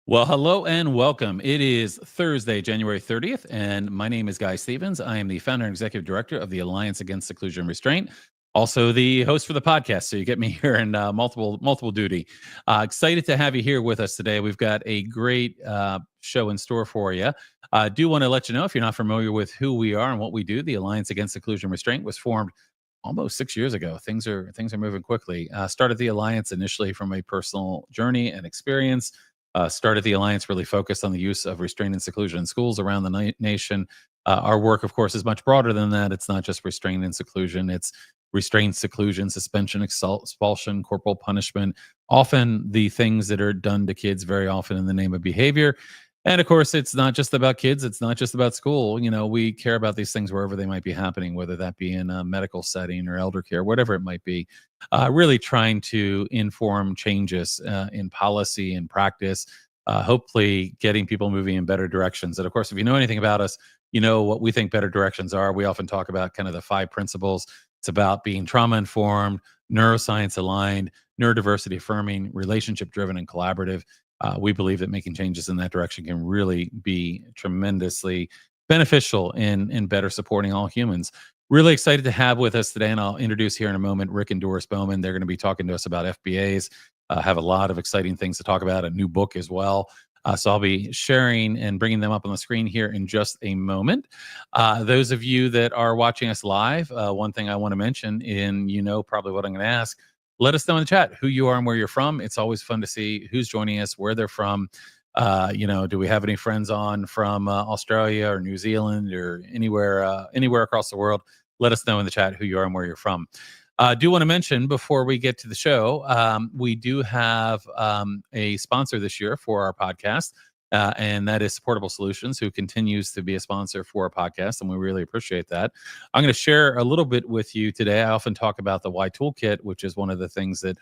Well, hello and welcome. It is Thursday, January 30th, and my name is Guy Stevens. I am the founder and executive director of the Alliance Against Seclusion and Restraint, also the host for the podcast. So you get me here in multiple duty. Excited to have you here with us today. We've got a great show in store for you. I do want to let you know, if you're not familiar with who we are and what we do, the Alliance Against Seclusion and Restraint was formed almost 6 years ago. Things are moving quickly. Started the Alliance initially from a personal journey and experience. Started the Alliance really focused on the use of restraint and seclusion in schools around the nation. Our work, of course, is much broader than that. It's not just restraint and seclusion. It's restraint, seclusion, suspension, expulsion, corporal punishment, often the things that are done to kids very often in the name of behavior. And of course, it's not just about kids. It's not just about school. You know, we care about these things wherever they might be happening, whether that be in a medical setting or elder care, whatever it might be. Really trying to inform changes in policy and practice, hopefully getting people moving in better directions. And of course, if you know anything about us, you know what we think better directions are. We often talk about kind of the 5 principles. It's about being trauma-informed, neuroscience aligned, neurodiversity affirming, relationship driven, and collaborative. We believe that making changes in that direction can really be tremendously beneficial in better supporting all humans. Really excited to have with us today, and I'll introduce here in a moment Rick and Doris Bowman. They're going to be talking to us about FBAs, have a lot of exciting things to talk about, a new book as well. So I'll be sharing and bringing them up on the screen here in just a moment. Those of you that are watching us live, one thing I want to mention, and you know probably what I'm going to ask, let us know in the chat who you are and where you're from. It's always fun to see who's joining us, where they're from. Do we have any friends on from Australia or New Zealand or anywhere across the world? Let us know in the chat who you are and where you're from. I do want to mention before we get to the show, we do have a sponsor this year for our podcast. And that is Supportable Solutions, who continues to be a sponsor for our podcast, and we really appreciate that. I'm going to share a little bit with you today. I often talk about the Why Toolkit, which is one of the things that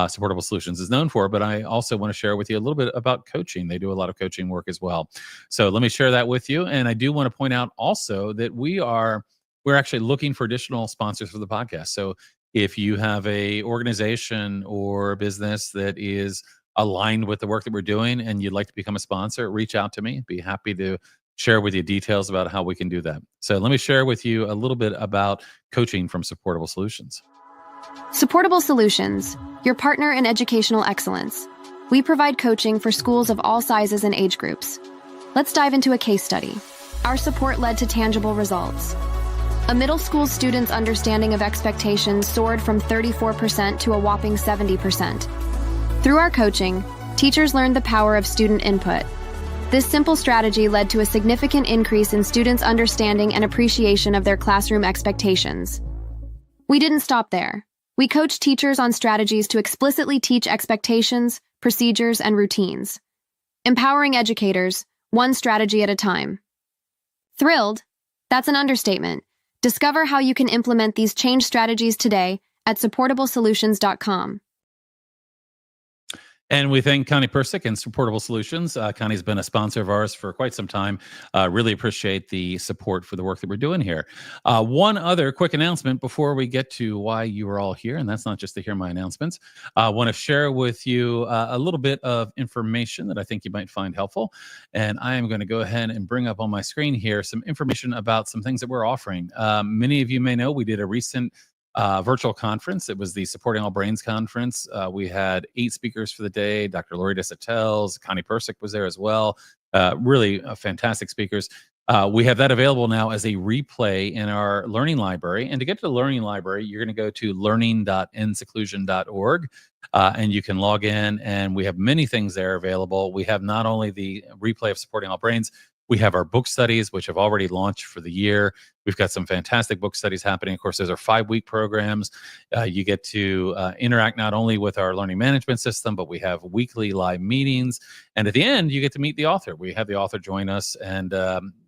Supportable Solutions is known for, but I also want to share with you a little bit about coaching. They do a lot of coaching work as well. So let me share that with you. And I do want to point out also that we're actually looking for additional sponsors for the podcast. So if you have a organization or a business that is aligned with the work that we're doing and you'd like to become a sponsor, reach out to me. Be happy to share with you details about how we can do that. So let me share with you a little bit about coaching from Supportable Solutions. Supportable Solutions, your partner in educational excellence. We provide coaching for schools of all sizes and age groups. Let's dive into a case study. Our support led to tangible results. A middle school student's understanding of expectations soared from 34% to a whopping 70%. Through our coaching, teachers learned the power of student input. This simple strategy led to a significant increase in students' understanding and appreciation of their classroom expectations. We didn't stop there. We coached teachers on strategies to explicitly teach expectations, procedures, and routines. Empowering educators, one strategy at a time. Thrilled? That's an understatement. Discover how you can implement these change strategies today at supportablesolutions.com. And we thank Connie Persick and Supportable Solutions. Connie's been a sponsor of ours for quite some time. Really appreciate the support for the work that we're doing here. One other quick announcement before we get to why you are all here, and that's not just to hear my announcements. I want to share with you a little bit of information that I think you might find helpful. And I am going to go ahead and bring up on my screen here some information about some things that we're offering. Many of you may know we did a recent virtual conference. It was the Supporting All Brains conference. We had 8 speakers for the day. Dr. Lori Desatels, Connie Persick was there as well. Really fantastic speakers. We have that available now as a replay in our learning library. And to get to the learning library, you're going to go to learning.endseclusion.org, and you can log in, and we have many things there available. We have not only the replay of Supporting All Brains, we have our book studies, which have already launched for the year. We've got some fantastic book studies happening. Of course, those are 5-week programs. You get to interact not only with our learning management system, but we have weekly live meetings. And at the end, you get to meet the author. We have the author join us, and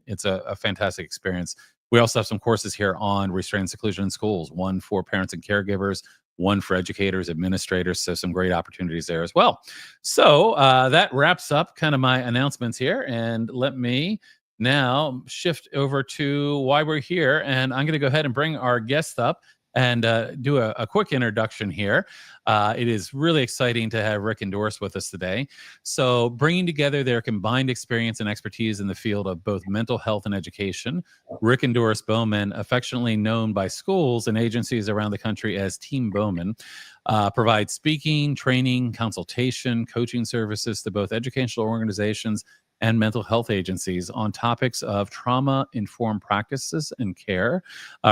it's a fantastic experience. We also have some courses here on restraint and seclusion in schools, one for parents and caregivers, one for educators, administrators, so some great opportunities there as well. So that wraps up kind of my announcements here, and let me now shift over to why we're here, and I'm going to go ahead and bring our guest up. and do a quick introduction here. It is really exciting to have Rick and Doris with us today. So, bringing together their combined experience and expertise in the field of both mental health and education, Rick and Doris Bowman, affectionately known by schools and agencies around the country as Team Bowman, provide speaking, training, consultation, coaching services to both educational organizations and mental health agencies on topics of trauma-informed practices and care,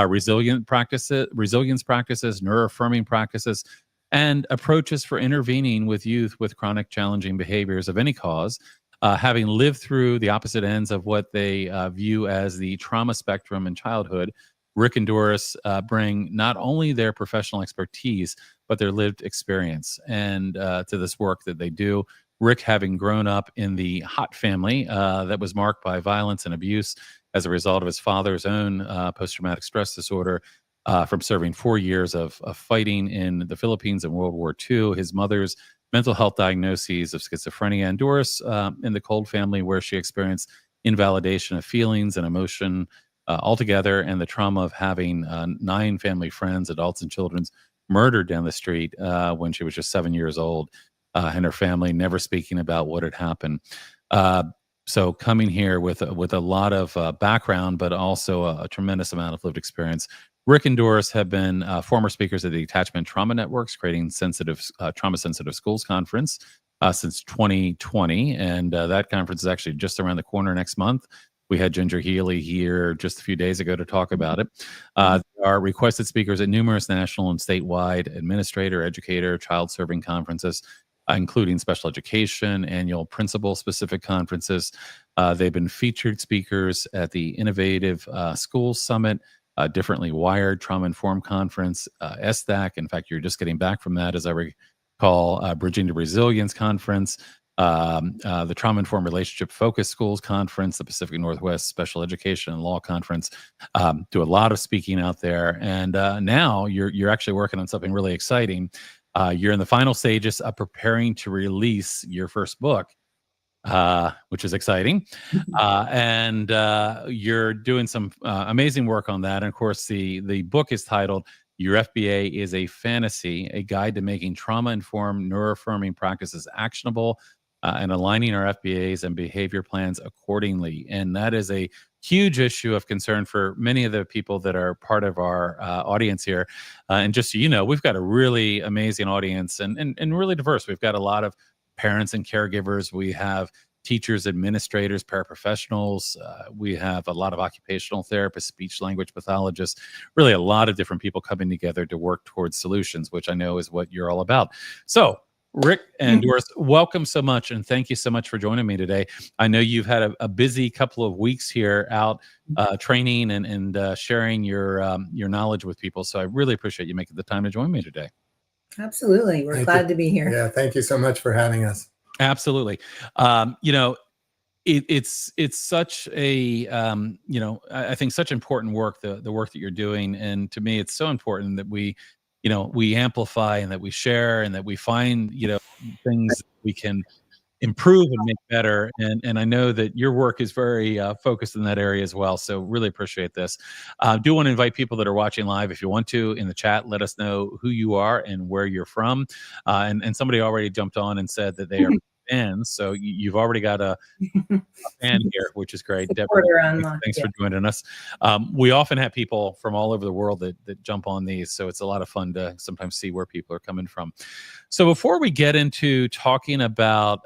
resilience practices, neuro-affirming practices, and approaches for intervening with youth with chronic challenging behaviors of any cause, having lived through the opposite ends of what they view as the trauma spectrum in childhood. Rick and Doris bring not only their professional expertise, but their lived experience and to this work that they do. Rick, having grown up in the Hot family that was marked by violence and abuse as a result of his father's own post-traumatic stress disorder from serving 4 years of fighting in the Philippines in World War II, his mother's mental health diagnoses of schizophrenia, and Doris in the Cold family, where she experienced invalidation of feelings and emotion altogether, and the trauma of having 9 family friends, adults and children, murdered down the street when she was just 7 years old. And her family never speaking about what had happened. So coming here with a lot of background, but also a tremendous amount of lived experience. Rick and Doris have been former speakers at the Attachment Trauma Network's Creating Trauma-Sensitive Schools Conference since 2020. And that conference is actually just around the corner next month. We had Ginger Healy here just a few days ago to talk about it. They are requested speakers at numerous national and statewide administrator, educator, child-serving conferences, including special education, annual principal-specific conferences. They've been featured speakers at the Innovative Schools Summit, Differently Wired Trauma-Informed Conference, SDAC. In fact, you're just getting back from that, as I recall, Bridging to Resilience Conference, the Trauma-Informed Relationship Focused Schools Conference, the Pacific Northwest Special Education and Law Conference. Do a lot of speaking out there. And now you're actually working on something really exciting. You're in the final stages of preparing to release your first book, which is exciting. And you're doing some amazing work on that. And of course, the book is titled Your FBA is a Fantasy, a Guide to Making Trauma-Informed Neuro-Affirming Practices Actionable and Aligning Our FBAs and Behavior Plans Accordingly. And that is a huge issue of concern for many of the people that are part of our audience here. And just so you know, we've got a really amazing audience and really diverse. We've got a lot of parents and caregivers. We have teachers, administrators, paraprofessionals. We have a lot of occupational therapists, speech language pathologists, really a lot of different people coming together to work towards solutions, which I know is what you're all about. So Rick and Doris, welcome so much, and thank you so much for joining me today. I know you've had a busy couple of weeks here out training and sharing your knowledge with people, so I really appreciate you making the time to join me today. Absolutely. We're glad to be here. Yeah, thank you so much for having us. Absolutely. You know, it's such a you know, I think such important work, the work that you're doing, and to me it's so important that we amplify and that we share and that we find things that we can improve and make better. And I know that your work is very focused in that area as well. So really appreciate this. Do want to invite people that are watching live, if you want to, in the chat, let us know who you are and where you're from. And somebody already jumped on and said that they are fans. So you've already got a fan here, which is great. Thanks for joining us. We often have people from all over the world that jump on these, so it's a lot of fun to sometimes see where people are coming from. So before we get into talking about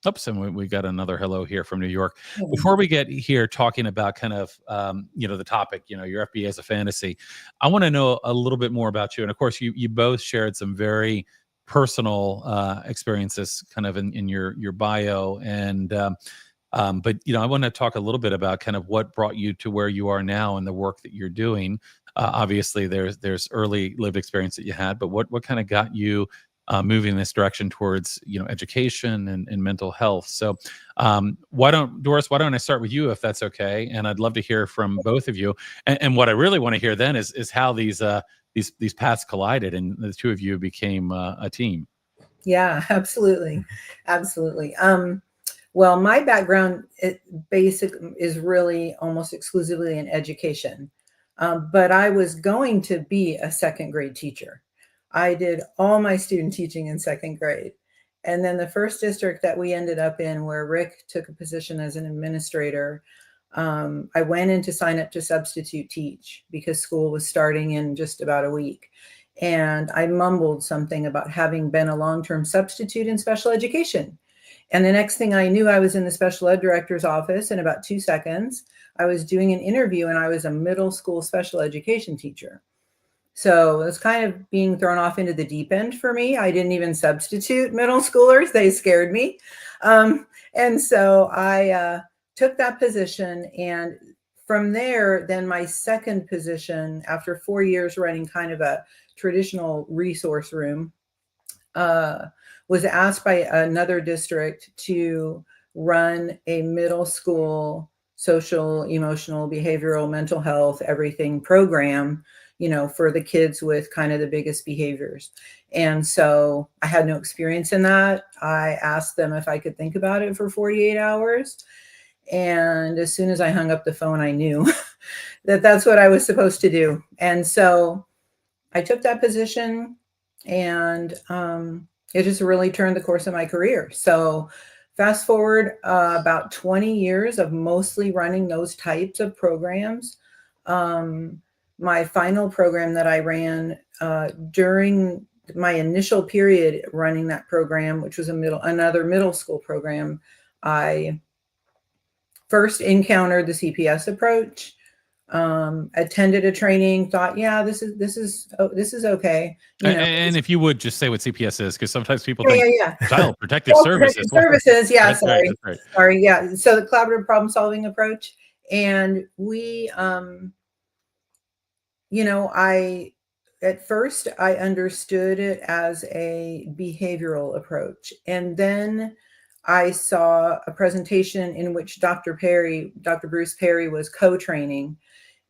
oops, and we got another hello here from New York. Before we get here talking about kind of the topic, your FBA is a fantasy, I want to know a little bit more about you. And of course, you both shared some very personal experiences kind of in your bio, and but I want to talk a little bit about kind of what brought you to where you are now and the work that you're doing. Obviously there's early lived experience that you had, but what kind of got you moving in this direction towards education and mental health? So Doris, why don't I start with you, if that's okay? And I'd love to hear from both of you. And what I really want to hear then is how these paths collided and the two of you became a team. Yeah, absolutely. Well, my background is really almost exclusively in education. But I was going to be a second grade teacher. I did all my student teaching in second grade. And then the first district that we ended up in, where Rick took a position as an administrator, I went in to sign up to substitute teach because school was starting in just about a week. And I mumbled something about having been a long-term substitute in special education. And the next thing I knew, I was in the special ed director's office in about 2 seconds. I was doing an interview and I was a middle school special education teacher. So it was kind of being thrown off into the deep end for me. I didn't even substitute middle schoolers. They scared me. And so I took that position. And from there, then my second position, after 4 years running kind of a traditional resource room, was asked by another district to run a middle school social, emotional, behavioral, mental health, everything program, for the kids with kind of the biggest behaviors. And so I had no experience in that. I asked them if I could think about it for 48 hours. And as soon as I hung up the phone, I knew that that's what I was supposed to do. And so I took that position, and it just really turned the course of my career. So fast forward about 20 years of mostly running those types of programs. My final program that I ran during my initial period running that program, which was another middle school program, I first encountered the CPS approach. Attended a training, thought, yeah, this is okay. And if you would just say what CPS is, because sometimes people think Child Protective Services. Yeah, That's sorry. right, that's right. Sorry, yeah. So the collaborative problem solving approach. And we, at first I understood it as a behavioral approach. And then I saw a presentation in which Dr. Bruce Perry was co-training,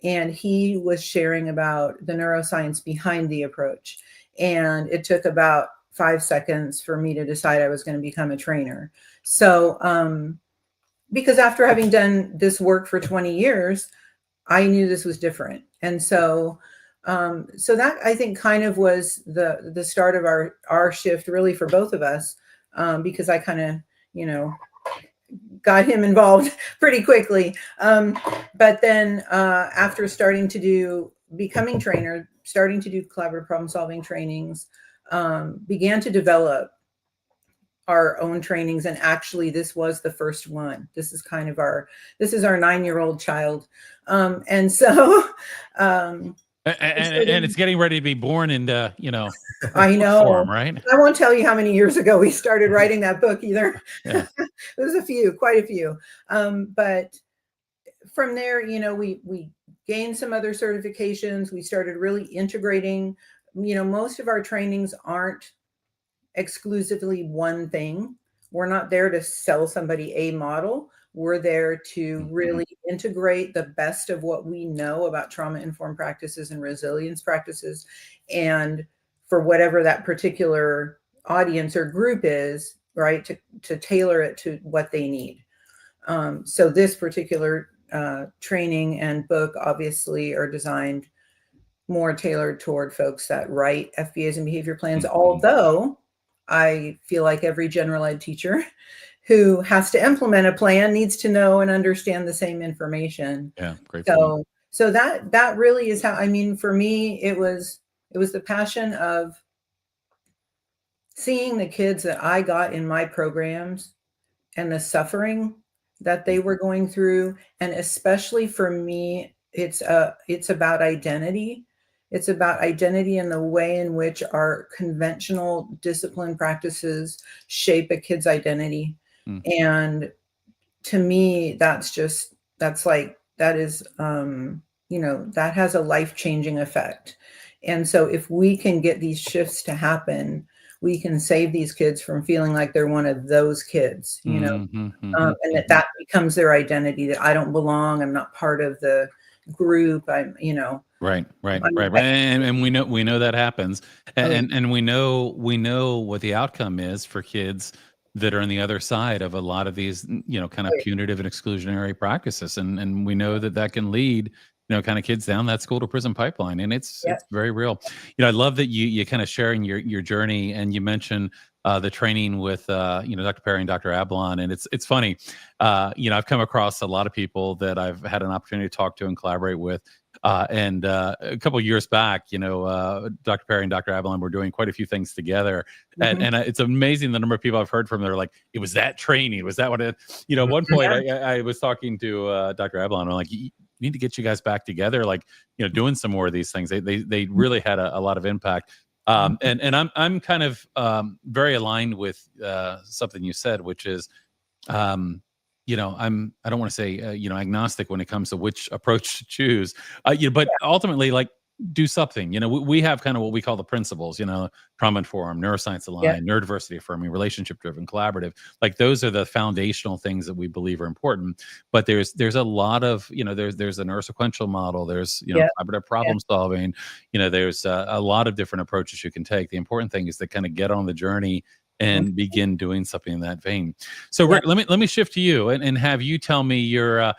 and he was sharing about the neuroscience behind the approach. And it took about 5 seconds for me to decide I was going to become a trainer. So, because after having done this work for 20 years, I knew this was different. And so, so that I think kind of was the start of our shift really for both of us, because I kind of, got him involved pretty quickly. But then after becoming trainer, starting to do collaborative problem solving trainings, began to develop our own trainings. And actually this was the first one. This is our 9-year-old child. And so, and it's getting ready to be born into, I know, form, right? I won't tell you how many years ago we started writing that book either. Yeah. There's quite a few. But from there, we gained some other certifications. We started really integrating, most of our trainings aren't exclusively one thing. We're not there to sell somebody a model. We're there to really integrate the best of what we know about trauma-informed practices and resilience practices. And for whatever that particular audience or group is, right, to tailor it to what they need. So this particular training and book obviously are designed more tailored toward folks that write FBAs and behavior plans, although I feel like every general ed teacher who has to implement a plan needs to know and understand the same information. Yeah, great. So that really is how, for me, it was the passion of seeing the kids that I got in my programs and the suffering that they were going through. And especially for me, it's about identity. It's about identity and the way in which our conventional discipline practices shape a kid's identity. And to me, that has a life-changing effect. And so if we can get these shifts to happen, we can save these kids from feeling like they're one of those kids, and that becomes their identity, that I don't belong, I'm not part of the group, Right. And we know that happens. And we know what the outcome is for kids that are on the other side of a lot of these, kind of punitive and exclusionary practices. And we know that can lead kind of kids down that school to prison pipeline, and it's Yep. very real. I love that you kind of sharing your journey, and you mentioned the training with Dr. Perry and Dr. Ablon, and it's funny. I've come across a lot of people that I've had an opportunity to talk to and collaborate with. And a couple of years back, Dr. Perry and Dr. Ablon were doing quite a few things together. And it's amazing the number of people I've heard from. They're like, it was that training. Was that what it, at one point I was talking to Dr. Ablon. I'm like, you need to get you guys back together, like, doing some more of these things. They really had a lot of impact. And I'm kind of very aligned with something you said, which is, I don't want to say, agnostic when it comes to which approach to choose, but ultimately, like, do something. We have kind of what we call the principles, trauma informed, neuroscience aligned, neurodiversity affirming, relationship driven, collaborative. Like, those are the foundational things that we believe are important. But there's a lot of, there's a neurosequential model, there's, collaborative problem solving, there's a lot of different approaches you can take. The important thing is to kind of get on the journey and begin doing something in that vein. So Rick, let me shift to you and have you tell me your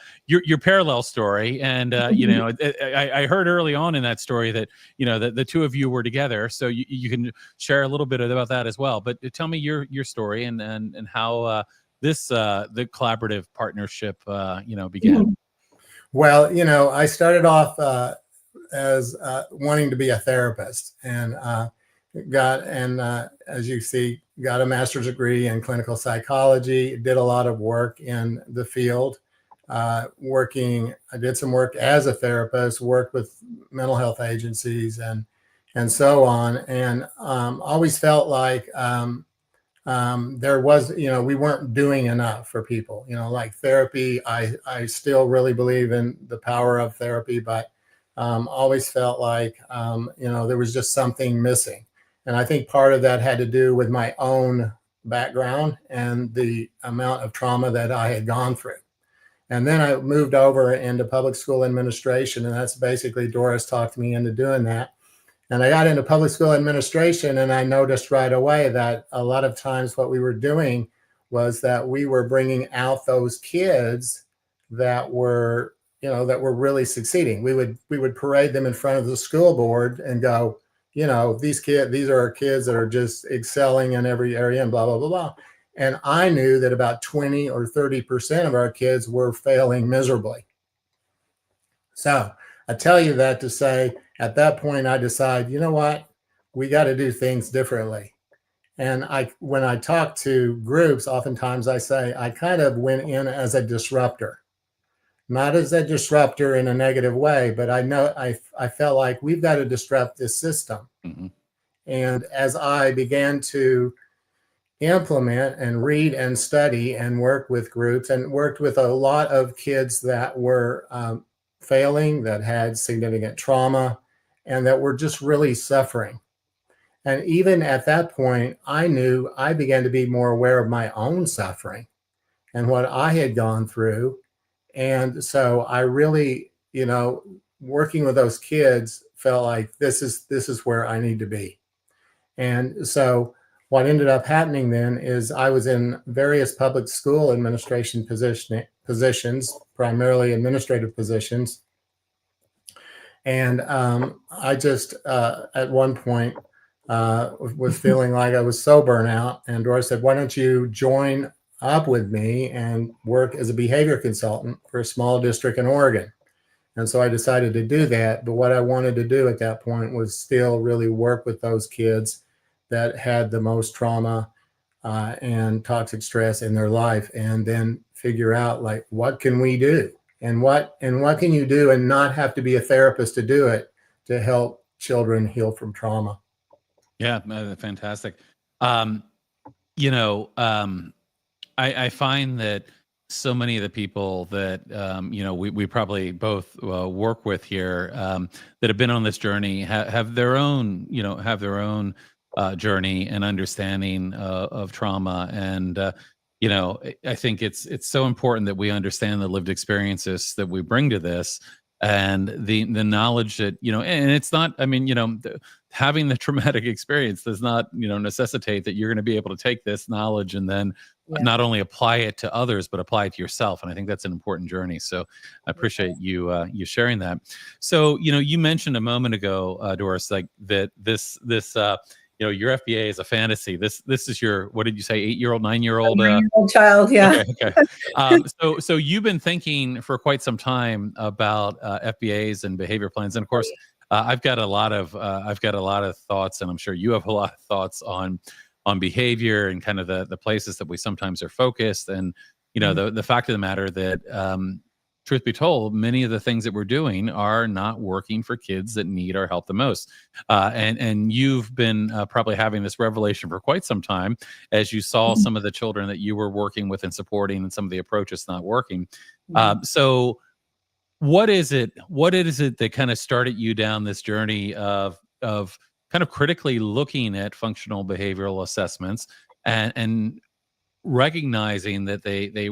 parallel story. And I heard early on in that story that that the two of you were together. So you can share a little bit about that as well. But tell me your story and how the collaborative partnership began. Well, I started off as wanting to be a therapist, and as you see, got a master's degree in clinical psychology, did a lot of work in the field, I did some work as a therapist, worked with mental health agencies and so on. And always felt like there was, we weren't doing enough for people, like therapy. I still really believe in the power of therapy, but always felt like, there was just something missing. And I think part of that had to do with my own background and the amount of trauma that I had gone through. And then I moved over into public school administration, and that's basically Doris talked me into doing that. And I got into public school administration, and I noticed right away that a lot of times what we were doing was that we were bringing out those kids that were, that were really succeeding. We would parade them in front of the school board and go, these are our kids that are just excelling in every area and blah, blah, blah, blah. And I knew that about 20 or 30% of our kids were failing miserably. So I tell you that to say, at that point, I decided, you know what, we got to do things differently. And when I talk to groups, oftentimes I say, I kind of went in as a disruptor. Not as a disruptor in a negative way, but I felt like we've got to disrupt this system. Mm-hmm. And as I began to implement and read and study and work with groups, and worked with a lot of kids that were failing, that had significant trauma, and that were just really suffering. And even at that point, I began to be more aware of my own suffering and what I had gone through. And so I really, working with those kids, felt like this is where I need to be. And so what ended up happening then is I was in various public school administration positions, primarily administrative positions. And I just, at one point, was feeling like I was so burnt out. And Doris said, why don't you join up with me and work as a behavior consultant for a small district in Oregon? And so I decided to do that. But what I wanted to do at that point was still really work with those kids that had the most trauma and toxic stress in their life, and then figure out, like, what can we do? And what can you do and not have to be a therapist to do it, to help children heal from trauma? Yeah, fantastic. I find that so many of the people that we probably both work with here that have been on this journey have their own journey and understanding of trauma, and I think it's so important that we understand the lived experiences that we bring to this, and the knowledge that, and it's not, I mean, having the traumatic experience does not, necessitate that you're going to be able to take this knowledge and then not only apply it to others, but apply it to yourself. And I think that's an important journey. So I appreciate you sharing that. So, you mentioned a moment ago, Doris, like that this your FBA is a fantasy. This is your, what did you say, 8-year-old, 9-year-old? 9-year-old child, yeah. Okay. So you've been thinking for quite some time about FBAs and behavior plans, and of course, I've got a lot of thoughts, and I'm sure you have a lot of thoughts on behavior and kind of the places that we sometimes are focused, and the fact of the matter that truth be told, many of the things that we're doing are not working for kids that need our help the most. And you've been probably having this revelation for quite some time as you saw some of the children that you were working with and supporting and some of the approaches not working. So what is it that kind of started you down this journey of kind of critically looking at functional behavioral assessments and recognizing that they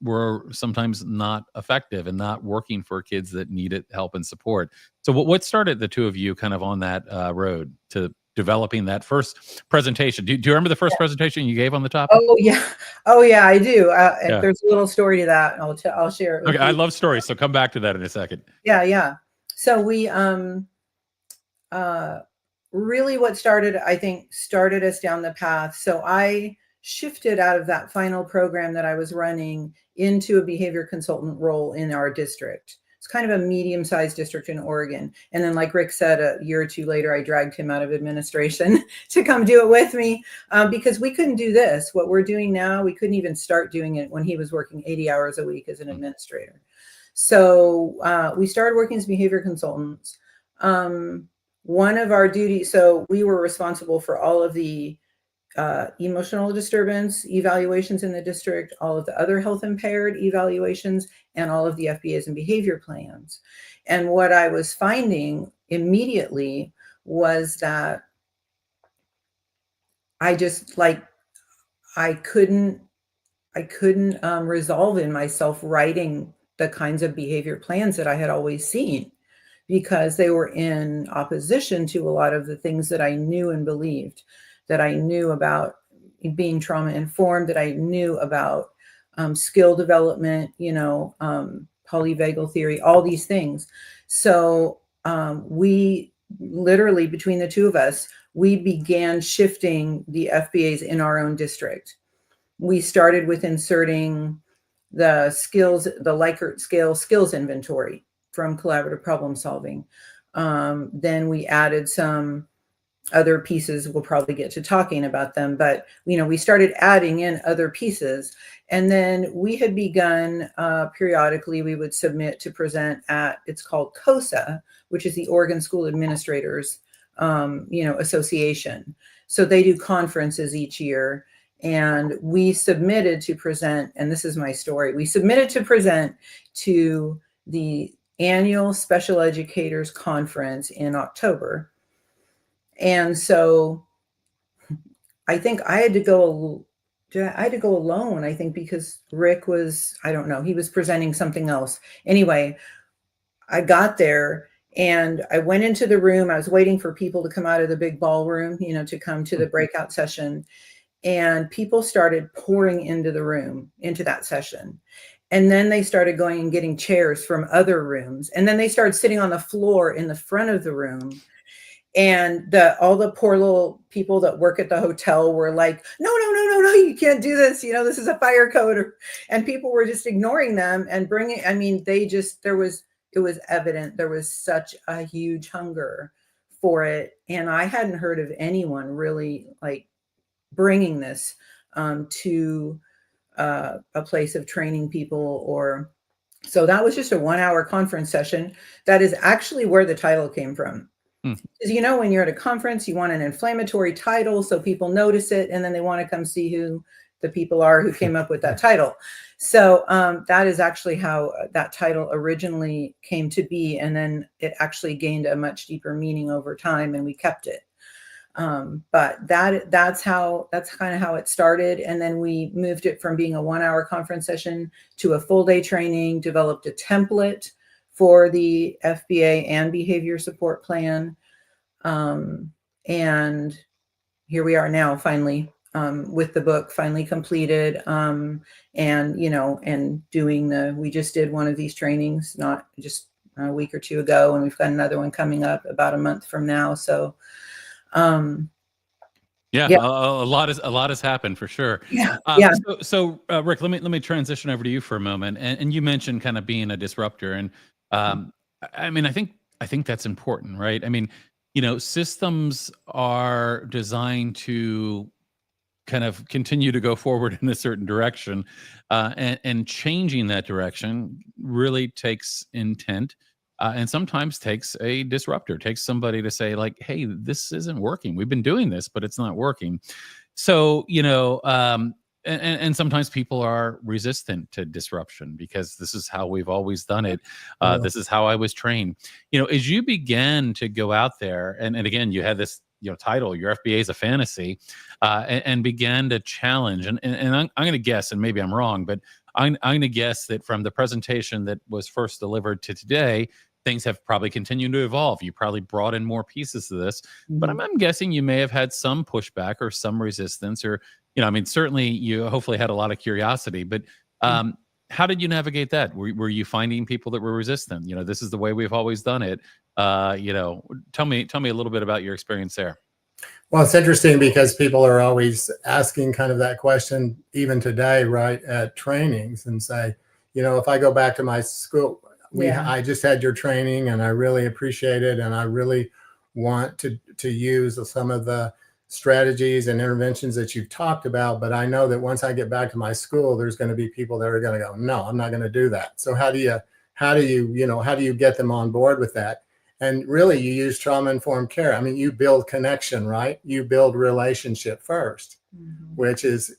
were sometimes not effective and not working for kids that needed help and support? So what started the two of you kind of on that road to developing that first presentation? Do you remember the first presentation you gave on the topic? Oh yeah, I do. There's a little story to that, and I'll share it with you. I love stories, so come back to that in a second. Yeah. So we really what started us down the path. So I shifted out of that final program that I was running into a behavior consultant role in our district. It's kind of a medium-sized district in Oregon. And then, like Rick said, a year or two later, I dragged him out of administration to come do it with me because we couldn't do this. What we're doing now, we couldn't even start doing it when he was working 80 hours a week as an administrator. So we started working as behavior consultants. One of our duties, so we were responsible for all of the emotional disturbance evaluations in the district, all of the other health impaired evaluations, and all of the FBAs and behavior plans. And what I was finding immediately was that I just I couldn't resolve in myself writing the kinds of behavior plans that I had always seen, because they were in opposition to a lot of the things that I knew and believed, that I knew about being trauma informed, that I knew about skill development, polyvagal theory, all these things. So we literally, between the two of us, we began shifting the FBAs in our own district. We started with inserting the skills, the Likert scale skills inventory from collaborative problem solving. Then we added some other pieces. We'll probably get to talking about them, but we started adding in other pieces. And then we had begun periodically, we would submit to present at, it's called COSA, which is the Oregon School Administrators Association. So they do conferences each year, and we submitted to present, and this is my story, we submitted to present to the annual Special Educators Conference in October. And so I think I had to go alone, I think, because Rick was, I don't know, he was presenting something else. Anyway, I got there and I went into the room. I was waiting for people to come out of the big ballroom, to come to the breakout session. And people started pouring into the room, into that session. And then they started going and getting chairs from other rooms. And then they started sitting on the floor in the front of the room. And all the poor little people that work at the hotel were like, no, you can't do this. This is a fire code. And people were just ignoring them and bringing, it was evident there was such a huge hunger for it. And I hadn't heard of anyone really bringing this to a place of training people so that was just a 1-hour conference session. That is actually where the title came from. Because when you're at a conference, you want an inflammatory title so people notice it, and then they want to come see who the people are who came up with that title. So that is actually how that title originally came to be, and then it actually gained a much deeper meaning over time, and we kept it. But that's kind of how it started. And then we moved it from being a 1-hour conference session to a full day training, developed a template for the FBA and behavior support plan. And here we are now, finally, with the book finally completed. And, and doing we just did one of these trainings, not just a week or two ago, and we've got another one coming up about a month from now. So, yeah. A lot has happened for sure. Yeah. So Rick, let me transition over to you for a moment. And you mentioned kind of being a disruptor, and I mean, I think that's important, right? I mean, systems are designed to kind of continue to go forward in a certain direction, and changing that direction really takes intent. And sometimes takes a disruptor, takes somebody to say like, hey, this isn't working. We've been doing this, but it's not working. So, and sometimes people are resistant to disruption because this is how we've always done it. This is how I was trained. As you began to go out there, and again, you had this title, your FBA is a fantasy, and began to challenge. And I'm going to guess, and maybe I'm wrong, but I'm going to guess that from the presentation that was first delivered to today, things have probably continued to evolve. You probably brought in more pieces to this, but I'm guessing you may have had some pushback or some resistance, or, certainly you hopefully had a lot of curiosity, but how did you navigate that? Were you finding people that were resistant? This is the way we've always done it. Tell me a little bit about your experience there. Well, it's interesting because people are always asking kind of that question, even today, right, at trainings, and say, if I go back to my school, I just had your training and I really appreciate it. And I really want to use some of the strategies and interventions that you've talked about. But I know that once I get back to my school, there's going to be people that are going to go, no, I'm not going to do that. So how do you get them on board with that? And really, you use trauma-informed care. I mean, you build connection, right? You build relationship first, which is,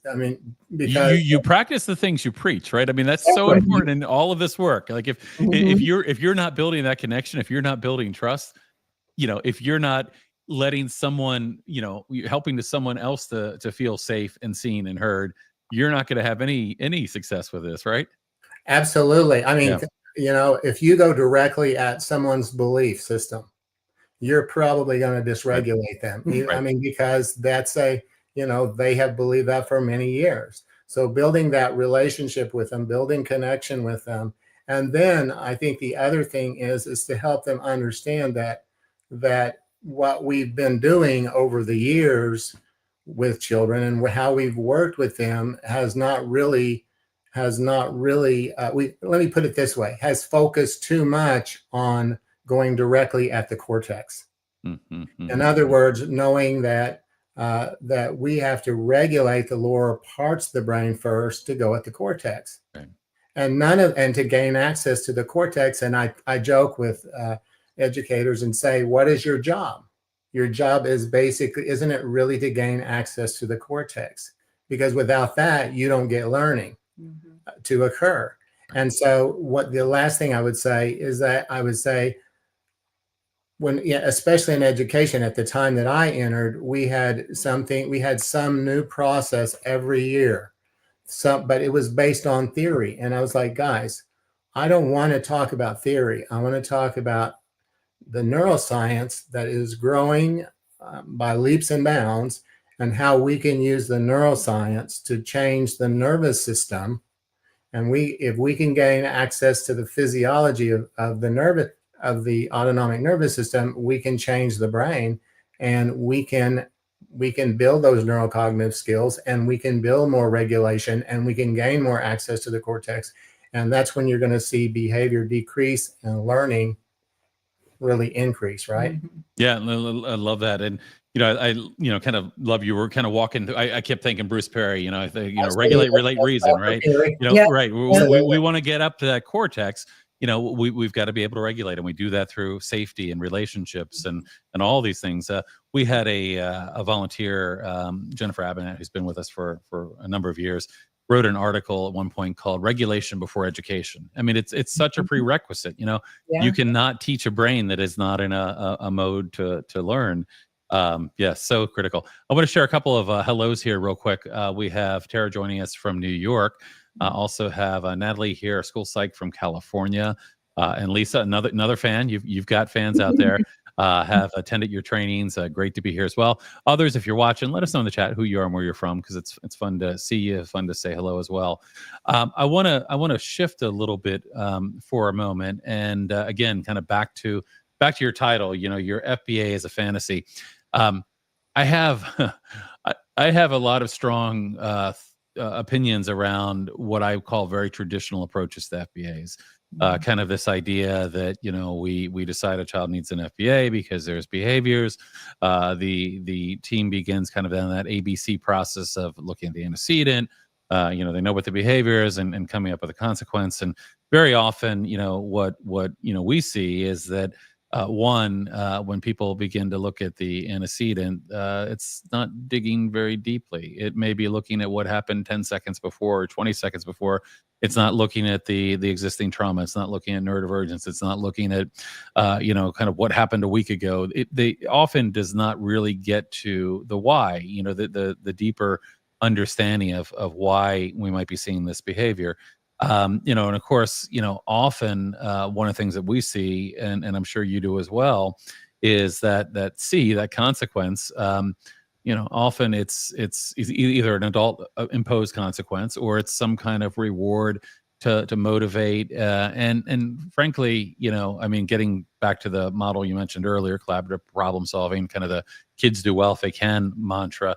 because you practice the things you preach, right? I mean, that's so important in all of this work. Like if you're not building that connection, if you're not building trust, if you're not letting someone, helping to someone else to feel safe and seen and heard, you're not going to have any success with this, right? Absolutely. I mean, if you go directly at someone's belief system, you're probably going to dysregulate them. Right. I mean, because that's they have believed that for many years. So building that relationship with them, building connection with them. And then I think the other thing is to help them understand that what we've been doing over the years with children and how we've worked with them has not really, let me put it this way, has focused too much on going directly at the cortex. In other words, knowing that we have to regulate the lower parts of the brain first to go at the cortex. Right. And to gain access to the cortex. And I joke with educators and say, what is your job? Your job is basically, isn't it really to gain access to the cortex? Because without that, you don't get learning to occur. And so the last thing I would say is that I would say, especially in education, at the time that I entered, we had some new process every year. But it was based on theory. And I was like, guys, I don't want to talk about theory. I want to talk about the neuroscience that is growing by leaps and bounds, and how we can use the neuroscience to change the nervous system. And if we can gain access to the physiology of the autonomic nervous system, we can change the brain, and we can build those neurocognitive skills, and we can build more regulation, and we can gain more access to the cortex. And that's when you're going to see behavior decrease and learning really increase, right? Yeah, I love that. And I kind of love you. We're kind of walking through, I kept thinking Bruce Perry, regulate, relate, reason, right? Right. We want to get up to that cortex. We've got to be able to regulate, and we do that through safety and relationships and all these things. We had a volunteer, Jennifer Abinet, who's been with us for a number of years, wrote an article at one point called "Regulation Before Education." I mean, it's such a prerequisite. You cannot teach a brain that is not in a mode to learn. So critical. I want to share a couple of hellos here real quick. We have Tara joining us from New York. Also have Natalie here, school psych from California. And Lisa, another fan. You've got fans out there. Have attended your trainings. Great to be here as well. Others, if you're watching, let us know in the chat who you are and where you're from, because it's fun to see you, fun to say hello as well. I want to shift a little bit for a moment, and again, kind of back to your title. Your FBA is a fantasy. I have I have a lot of strong opinions around what I call very traditional approaches to FBAs. Kind of this idea that we decide a child needs an FBA because there's behaviors. The team begins kind of in that ABC process of looking at the antecedent. They know what the behavior is and coming up with a consequence. And very often, what we see is that when people begin to look at the antecedent, it's not digging very deeply. It may be looking at what happened 10 seconds before or 20 seconds before. It's not looking at the existing trauma. It's not looking at neurodivergence. It's not looking at, kind of what happened a week ago. They often does not really get to the why, the deeper understanding of why we might be seeing this behavior. And of course, often one of the things that we see, and I'm sure you do as well, is that consequence. Often it's either an adult imposed consequence or it's some kind of reward to motivate. And frankly, getting back to the model you mentioned earlier, collaborative problem solving, kind of the kids do well if they can mantra.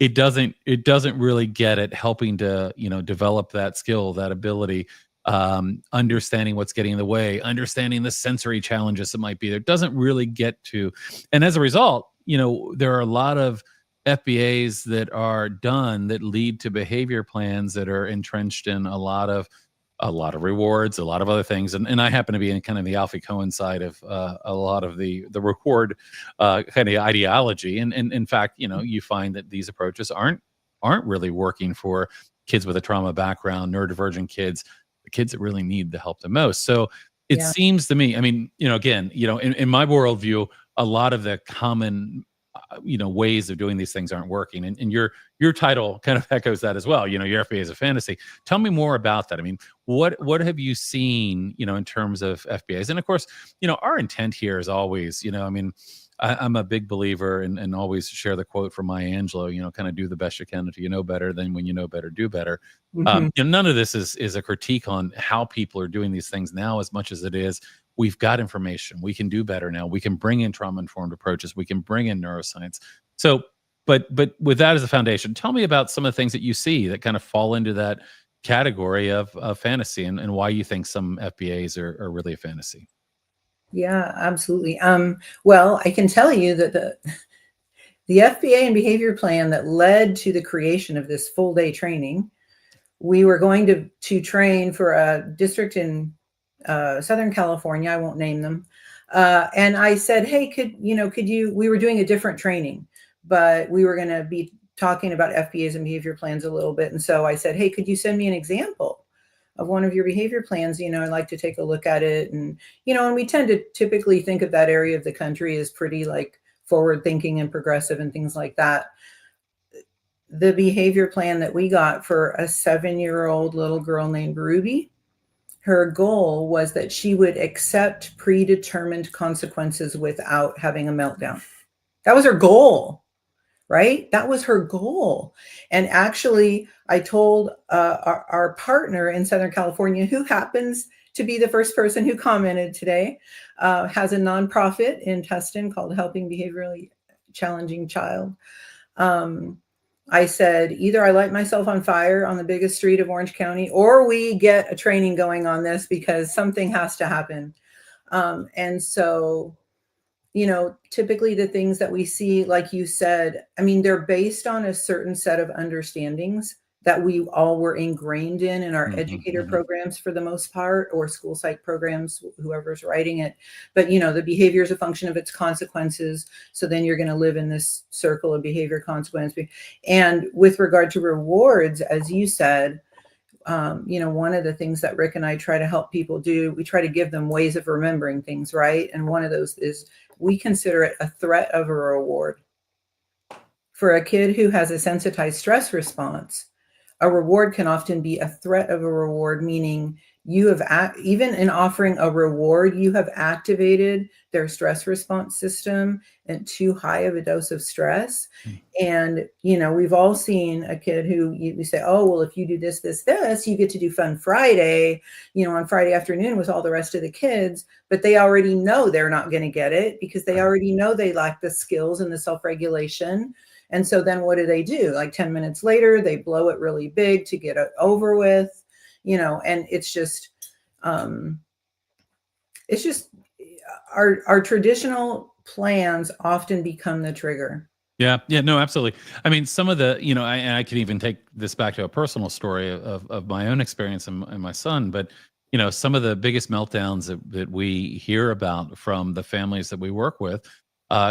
It doesn't really get at helping to develop that skill, that ability, understanding what's getting in the way, understanding the sensory challenges that might be there. It doesn't really get to, and as a result, there are a lot of FBAs that are done that lead to behavior plans that are entrenched in a lot of rewards, a lot of other things. And I happen to be in kind of the Alfie Cohen side of a lot of the reward kind of ideology. And in fact, you find that these approaches aren't really working for kids with a trauma background, neurodivergent kids, the kids that really need the help the most. So it seems to me, again, in my worldview, a lot of the common ways of doing these things aren't working. And your title kind of echoes that as well. Your FBA is a fantasy. Tell me more about that. What have you seen, in terms of FBAs? And of course, our intent here is always, I'm a big believer and always share the quote from Maya Angelou, kind of do the best you can until you know better. Then when you know better, do better. None of this is a critique on how people are doing these things now as much as it is, we've got information. We can do better now. We can bring in trauma-informed approaches. We can bring in neuroscience. So, but with that as a foundation, tell me about some of the things that you see that kind of fall into that category of fantasy and why you think some FBAs are really a fantasy. Yeah, absolutely. Well, I can tell you that the FBA and behavior plan that led to the creation of this full day training, we were going to train for a district in Southern California. I won't name them. And I said, hey, could you, we were doing a different training, but we were going to be talking about FBAs and behavior plans a little bit. And so I said, hey, could you send me an example of one of your behavior plans? I'd like to take a look at it. And, and we tend to typically think of that area of the country as pretty like forward thinking and progressive and things like that. The behavior plan that we got for a 7-year-old little girl named Ruby, her goal was that she would accept predetermined consequences without having a meltdown. That was her goal, right? That was her goal. And actually, I told our partner in Southern California, who happens to be the first person who commented today, has a nonprofit in Tustin called Helping Behaviorally Challenging Child. I said, either I light myself on fire on the biggest street of Orange County, or we get a training going on this because something has to happen. And so, typically the things that we see, like you said, they're based on a certain set of understandings that we all were ingrained in our educator programs for the most part, or school psych programs, whoever's writing it. But, the behavior is a function of its consequences. So then you're going to live in this circle of behavior consequence. And with regard to rewards, as you said, one of the things that Rick and I try to help people do, we try to give them ways of remembering things, right? And one of those is we consider it a threat of a reward. For a kid who has a sensitized stress response, a reward can often be a threat of a reward, meaning you have, even in offering a reward, you have activated their stress response system and too high of a dose of stress. And, we've all seen a kid who you say, oh, well, if you do this, this, this, you get to do Fun Friday, on Friday afternoon with all the rest of the kids, but they already know they're not going to get it because they already know they lack the skills and the self-regulation. And so then what do? Like 10 minutes later, they blow it really big to get it over with. And it's just our traditional plans often become the trigger. Yeah, no, absolutely. I mean, some of the, I can even take this back to a personal story of my own experience and my son, but some of the biggest meltdowns that we hear about from the families that we work with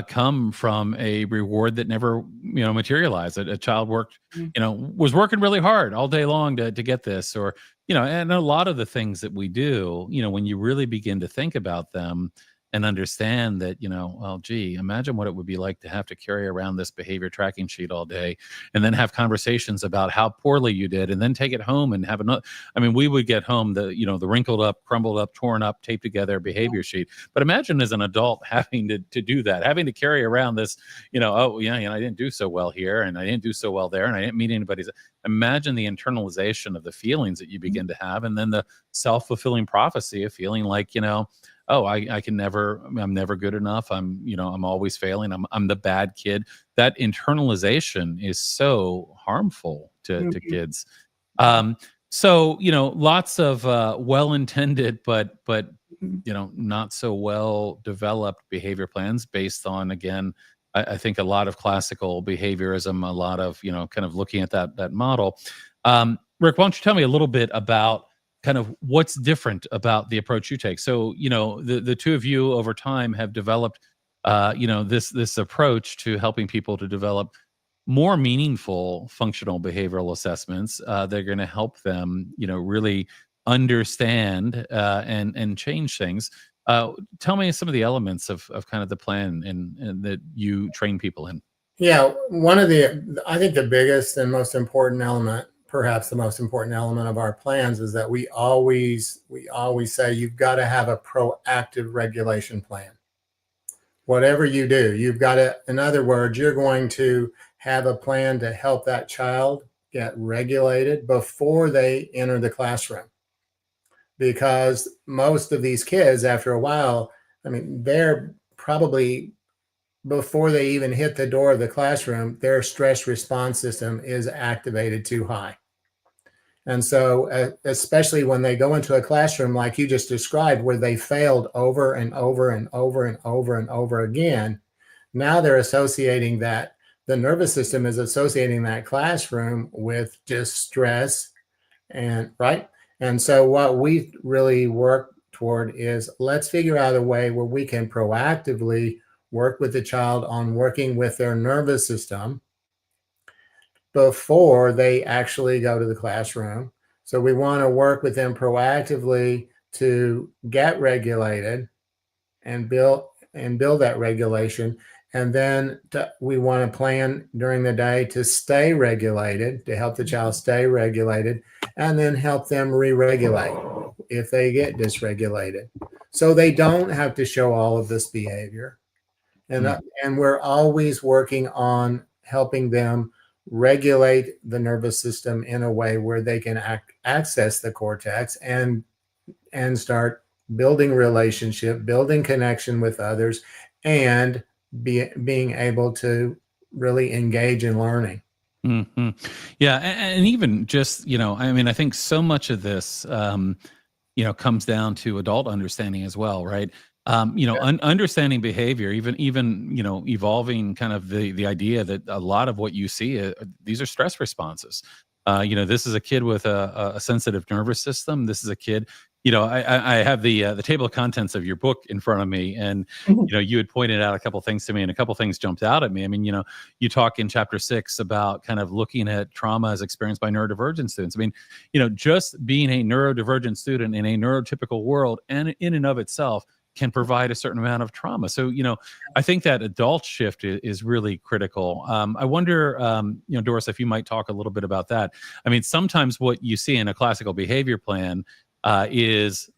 come from a reward that never, materialized. A child worked, was working really hard all day long to get this, or, and a lot of the things that we do, when you really begin to think about them and understand that, well, gee, imagine what it would be like to have to carry around this behavior tracking sheet all day and then have conversations about how poorly you did and then take it home and have another. I mean, we would get home the wrinkled up, crumbled up, torn up, taped together behavior sheet. But imagine as an adult having to do that, having to carry around this, oh, yeah, I didn't do so well here and I didn't do so well there and I didn't meet anybody's. Imagine the internalization of the feelings that you begin to have, and then the self-fulfilling prophecy of feeling like, oh, I'm never good enough. I'm always failing. I'm the bad kid. That internalization is so harmful to kids. So, lots of well-intended, but not so well-developed behavior plans based on, again, I think a lot of classical behaviorism, a lot of, kind of looking at that model. Rick, why don't you tell me a little bit about kind of what's different about the approach you take? So, the two of you over time have developed, this approach to helping people to develop more meaningful functional behavioral assessments. They're going to help them, really understand and change things. Tell me some of the elements of kind of the plan and that you train people in. Yeah, I think the biggest and most important element, perhaps the most important element of our plans, is that we always say you've got to have a proactive regulation plan. Whatever you do, you've got to, in other words, you're going to have a plan to help that child get regulated before they enter the classroom. Because most of these kids, after a while, they're probably, before they even hit the door of the classroom, their stress response system is activated too high. And so, especially when they go into a classroom like you just described, where they failed over and over and over and over and over again, now they're associating that, the nervous system is associating that classroom with just stress, and right? And so what we really work toward is, let's figure out a way where we can proactively work with the child on working with their nervous system before they actually go to the classroom. So we want to work with them proactively to get regulated and build that regulation. And then we want to plan during the day to stay regulated, to help the child stay regulated, and then help them re-regulate if they get dysregulated. So they don't have to show all of this behavior. And we're always working on helping them regulate the nervous system in a way where they can access the cortex and start building relationship, building connection with others, and being able to really engage in learning. Mm-hmm. Yeah. And even just, I think so much of this, comes down to adult understanding as well, right? Understanding behavior, even evolving kind of the idea that a lot of what you see, these are stress responses. This is a kid with a sensitive nervous system. This is a kid, I have the table of contents of your book in front of me, and you had pointed out a couple things to me, and a couple things jumped out at me. I mean, you talk in chapter 6 about kind of looking at trauma as experienced by neurodivergent students. I mean, just being a neurodivergent student in a neurotypical world, and in and of itself, can provide a certain amount of trauma. So, I think that adult shift is really critical. I wonder, Doris, if you might talk a little bit about that. I mean, sometimes what you see in a classical behavior plan is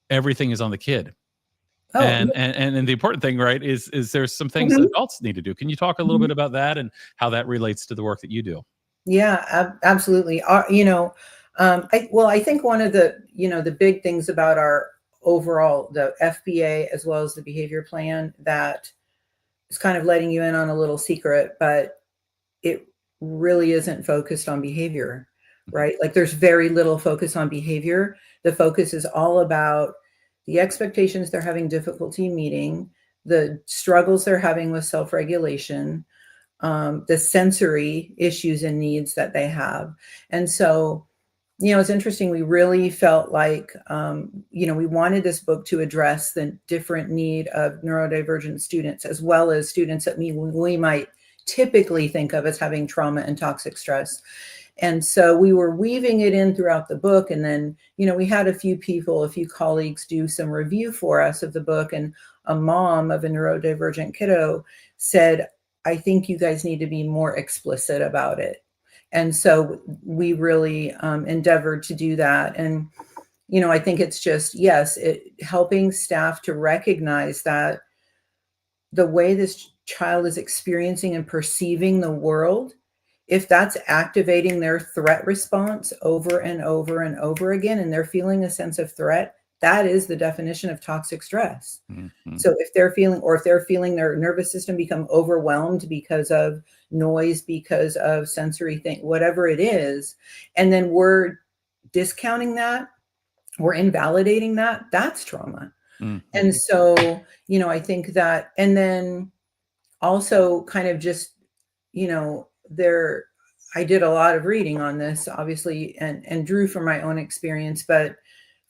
everything is on the kid. Oh, And the important thing, right, is there's some things Mhm. adults need to do. Can you talk a little bit about that and how that relates to the work that you do? Yeah, absolutely. I think one of the big things about our overall, the FBA as well as the behavior plan, that is kind of letting you in on a little secret, but it really isn't focused on behavior, right? Like there's very little focus on behavior. The focus is all about the expectations they're having difficulty meeting, the struggles they're having with self-regulation, the sensory issues and needs that they have. And so, it's interesting. We really felt like, we wanted this book to address the different need of neurodivergent students, as well as students that we might typically think of as having trauma and toxic stress. And so we were weaving it in throughout the book. And then, we had a few colleagues do some review for us of the book. And a mom of a neurodivergent kiddo said, I think you guys need to be more explicit about it. And so we really endeavored to do that. And, I think it's just, yes, helping staff to recognize that the way this child is experiencing and perceiving the world, if that's activating their threat response over and over and over again, and they're feeling a sense of threat, that is the definition of toxic stress. Mm-hmm. So if they're feeling their nervous system become overwhelmed because of noise, because of sensory thing, whatever it is, and then we're discounting that, we're invalidating that, that's trauma. Mm-hmm. And so, I think that, and then also kind of just, I did a lot of reading on this, obviously, and drew from my own experience, but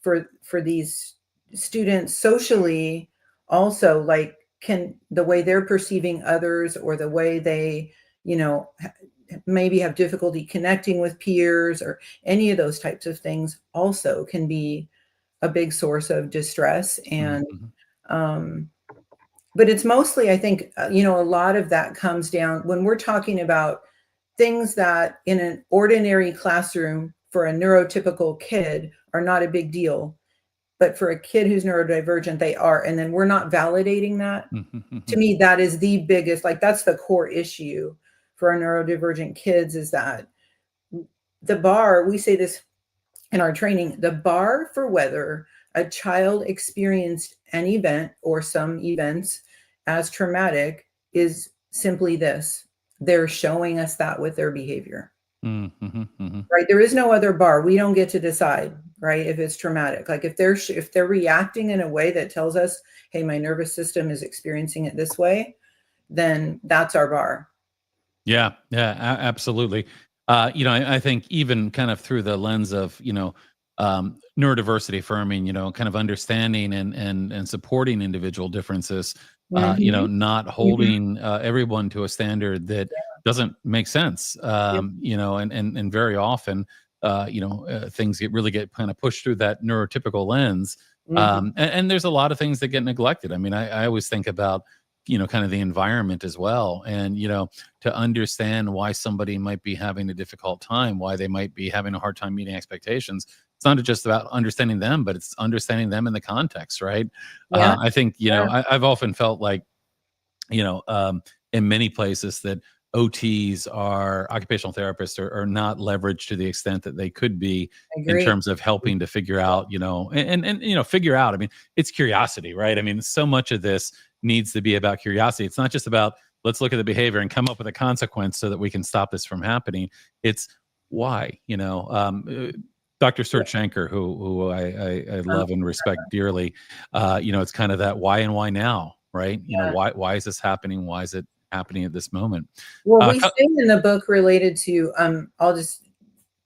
for these students socially also, like, can the way they're perceiving others, or the way they, maybe have difficulty connecting with peers, or any of those types of things also can be a big source of distress. And, but it's mostly, I think, a lot of that comes down when we're talking about things that in an ordinary classroom for a neurotypical kid are not a big deal, but for a kid who's neurodivergent, they are. And then we're not validating that. To me, that is the biggest, like, that's the core issue for our neurodivergent kids, is that the bar, we say this in our training, the bar for whether a child experienced an event or some events as traumatic is simply this: they're showing us that with their behavior. Right? There is no other bar. We don't get to decide, right, if it's traumatic. Like if they're reacting in a way that tells us, hey, my nervous system is experiencing it this way, then that's our bar. Yeah, absolutely. I think even kind of through the lens of, neurodiversity affirming, kind of understanding and supporting individual differences, not holding everyone to a standard that doesn't make sense, and very often, things get kind of pushed through that neurotypical lens. And there's a lot of things that get neglected. I mean, I always think about, kind of the environment as well. And, to understand why somebody might be having a difficult time, why they might be having a hard time meeting expectations. It's not just about understanding them, but it's understanding them in the context, right? Yeah. I think, I've often felt like, in many places that OTs are occupational therapists are not leveraged to the extent that they could be in terms of helping to figure out, figure out. I mean, it's curiosity, right? I mean, so much of this needs to be about curiosity. It's not just about, let's look at the behavior and come up with a consequence so that we can stop this from happening. It's why, Dr. Stuart Shanker, who I love and respect dearly, it's kind of that why and why now, right? Why is this happening? Why is it happening at this moment? Well, we say in the book related to, I'll just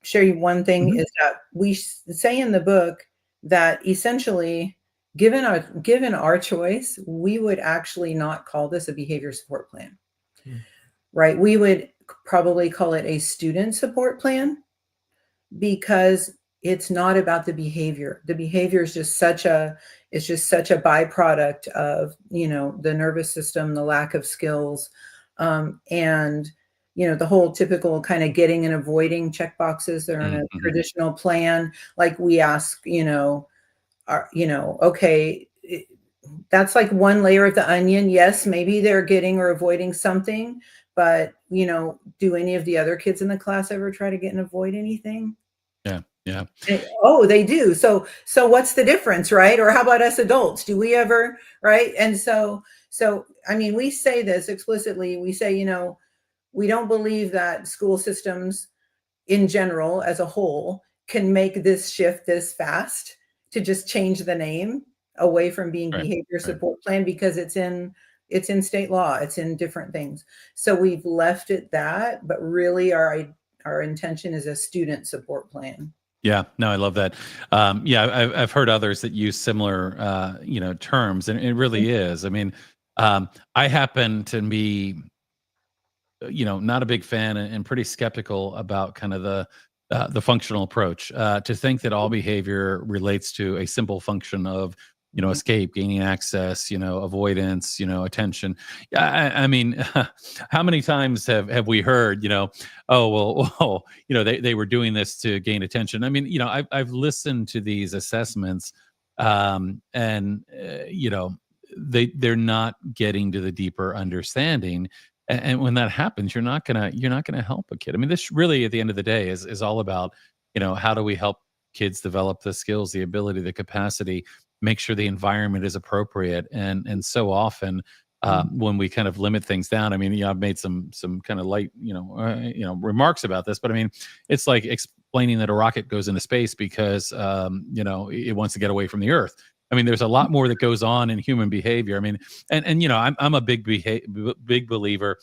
share you one thing, is that we say in the book that essentially, given our choice, we would actually not call this a behavior support plan, right? We would probably call it a student support plan, because it's not about the behavior. The behavior is just such a byproduct of, the nervous system, the lack of skills, and the whole typical kind of getting and avoiding checkboxes that are in a traditional plan. Like we ask, okay, that's like one layer of the onion. Yes, maybe they're getting or avoiding something, but do any of the other kids in the class ever try to get and avoid anything? Yeah. Oh, they do. So what's the difference, right? Or how about us adults? Do we ever, right? And so I mean, we say this explicitly. We say, we don't believe that school systems in general as a whole can make this shift this fast to just change the name away from being behavior support plan, because it's in state law, it's in different things. So we've left it that, but really our intention is a student support plan. Yeah, no, I love that. I've heard others that use similar, terms, and it really is. I mean, I happen to be, not a big fan and pretty skeptical about kind of the functional approach. To think that all behavior relates to a simple function of, escape, gaining access, avoidance, attention. Yeah, I mean, how many times have we heard, oh well, they were doing this to gain attention. I mean, I've listened to these assessments, and they're not getting to the deeper understanding. And when that happens, you're not gonna help a kid. I mean, this really, at the end of the day, is all about, how do we help kids develop the skills, the ability, the capacity, make sure the environment is appropriate. And so often, when we kind of limit things down, I mean, I've made some kind of light, remarks about this, but I mean, it's like explaining that a rocket goes into space because, it wants to get away from the Earth. I mean, there's a lot more that goes on in human behavior. I mean, and I'm a big believer.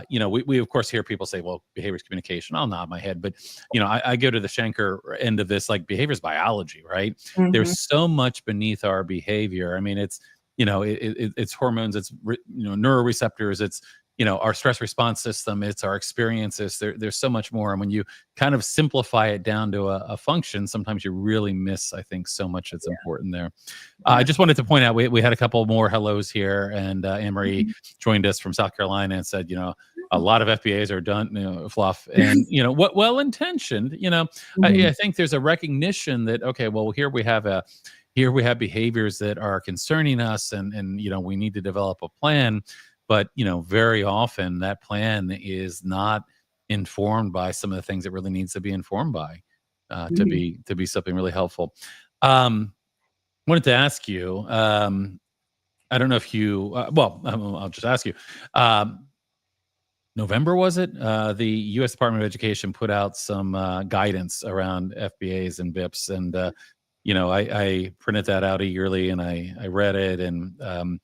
We of course hear people say, well, behavior is communication. I'll nod my head, but I go to the Schenker end of this, like behavior is biology, right? There's so much beneath our behavior. I mean, it's it's hormones, it's neuroreceptors, it's our stress response system, it's our experiences. There's so much more, and when you kind of simplify it down to a function, sometimes you really miss, I think, so much that's important there. I just wanted to point out we had a couple more hellos here, and Anne-Marie joined us from South Carolina and said, a lot of FBAs are done, fluff, and what well-intentioned. I think there's a recognition that, okay, well, here we have behaviors that are concerning us, and we need to develop a plan. But very often that plan is not informed by some of the things it really needs to be informed by, to be something really helpful. Wanted to ask you. I don't know if you. I'll just ask you. November, was it? The U.S. Department of Education put out some guidance around FBAs and BIPs, and I printed that out yearly, and I read it, and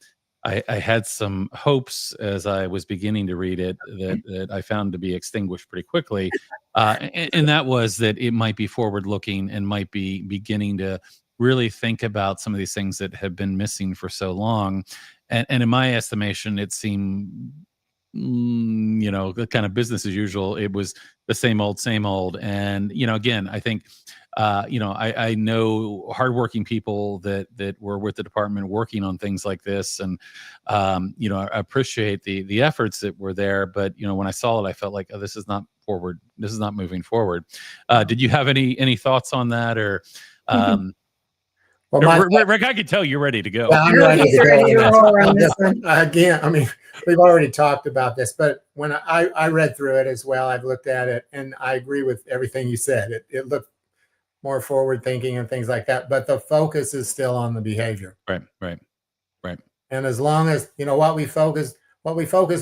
I had some hopes as I was beginning to read it that I found to be extinguished pretty quickly. And that was that it might be forward-looking and might be beginning to really think about some of these things that have been missing for so long. And in my estimation, it seemed, the kind of business as usual. It was the same old. And, again, I think, I know hardworking people that were with the department working on things like this, and I appreciate the efforts that were there. But when I saw it, I felt like, oh, this is not forward. This is not moving forward. Did you have any thoughts on that, or? Well, Rick, I can tell you're ready to go. Yeah, I'm ready to go. Again, I mean, we've already talked about this, but when I read through it as well, I've looked at it, and I agree with everything you said. It looked more forward thinking and things like that, but the focus is still on the behavior. Right. And as long as what we focus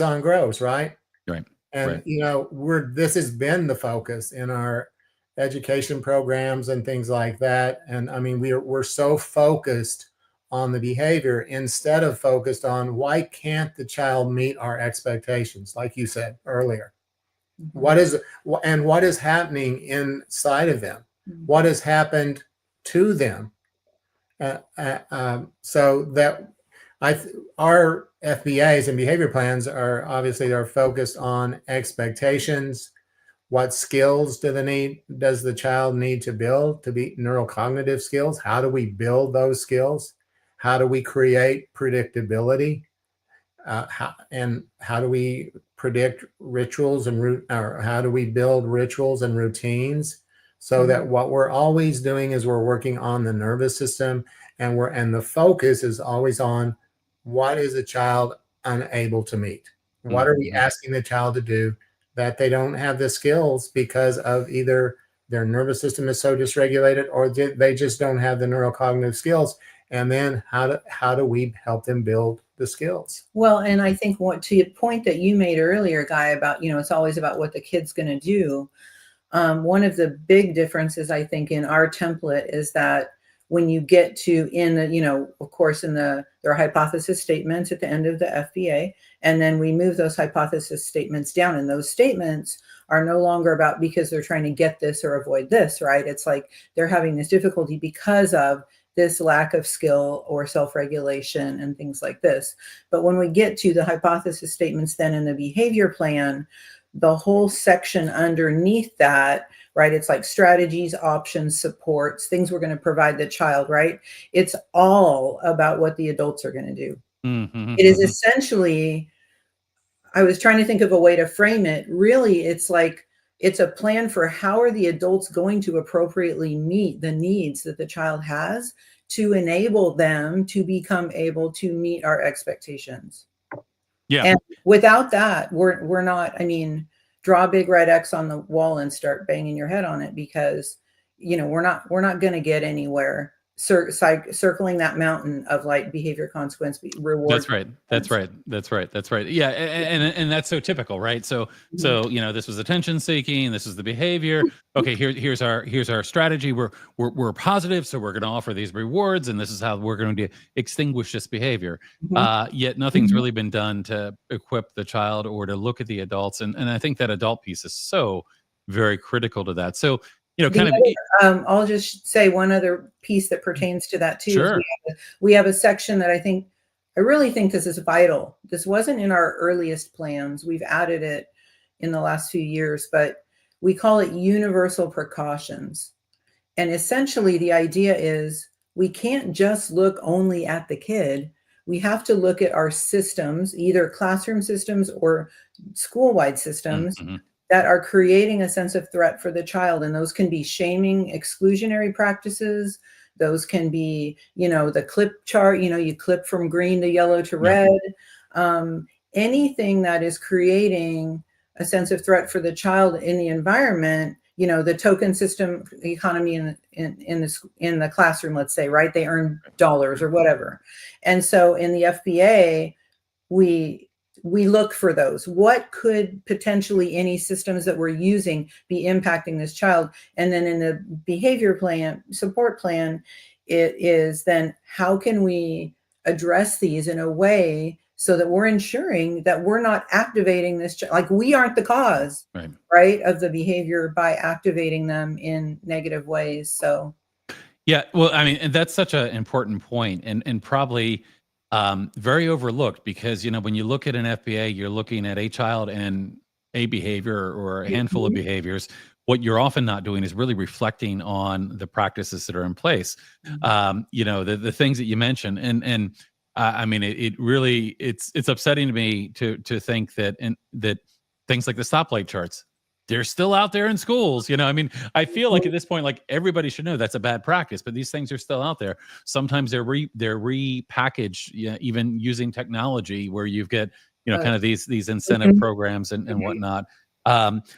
on grows, right? Right. And this has been the focus in our education programs and things like that. And I mean, we're so focused on the behavior instead of focused on why can't the child meet our expectations, like you said earlier. What is happening inside of them? What has happened to them? So that our FBAs and behavior plans are obviously focused on expectations. What skills does the child need to build to be neurocognitive skills? How do we build those skills? How do we create predictability? How do we predict rituals or how do we build rituals and routines so that what we're always doing is we're working on the nervous system, and the focus is always on what is a child unable to meet? What are we asking the child to do that they don't have the skills because of either their nervous system is so dysregulated or they just don't have the neurocognitive skills? And then how do we help them build the skills? Well, and I think to your point that you made earlier, Guy, about, it's always about what the kid's going to do. One of the big differences, I think, in our template is that when you get to of course, there are hypothesis statements at the end of the FBA, and then we move those hypothesis statements down, and those statements are no longer about because they're trying to get this or avoid this, right? It's like they're having this difficulty because of this lack of skill or self-regulation and things like this. But when we get to the hypothesis statements then in the behavior plan, the whole section underneath that, right? It's like strategies, options, supports, things we're going to provide the child, right? It's all about what the adults are going to do. It is essentially, I was trying to think of a way to frame it. Really, it's like, it's a plan for how are the adults going to appropriately meet the needs that the child has to enable them to become able to meet our expectations. Yeah. And without that, we're not, draw a big red X on the wall and start banging your head on it, because, we're not going to get anywhere circling that mountain of like behavior, consequence, reward. That's right. Yeah. And that's so typical, right? So, this was attention seeking. This is the behavior. Okay. Here's our strategy. We're positive. So we're going to offer these rewards, and this is how we're going to extinguish this behavior. Yet nothing's really been done to equip the child or to look at the adults. And I think that adult piece is so very critical to that. So, I'll just say one other piece that pertains to that too. Sure. We have a section that I really think this is vital. This wasn't in our earliest plans. We've added it in the last few years, but we call it universal precautions. And essentially the idea is we can't just look only at the kid. We have to look at our systems, either classroom systems or school-wide systems, that are creating a sense of threat for the child. And those can be shaming, exclusionary practices. Those can be, the clip chart, you clip from green to yellow to red. Anything that is creating a sense of threat for the child in the environment, the token system economy in the classroom, let's say, right? They earn dollars or whatever. And so in the FBA, we look for those. What could potentially any systems that we're using be impacting this child? And then in the behavior plan, support plan, it is then how can we address these in a way so that we're ensuring that we're not activating this, like we aren't the cause, right, of the behavior by activating them in negative ways. So, yeah, well, and that's such an important point, and probably very overlooked, because when you look at an FBA, you're looking at a child and a behavior or a handful of behaviors. What you're often not doing is really reflecting on the practices that are in place. The things that you mentioned, and it really it's upsetting to me to think that things like the stoplight charts, they're still out there in schools. I feel like at this point, like everybody should know that's a bad practice, but these things are still out there. Sometimes they're repackaged, even using technology where you've got, kind of these incentive programs and whatnot.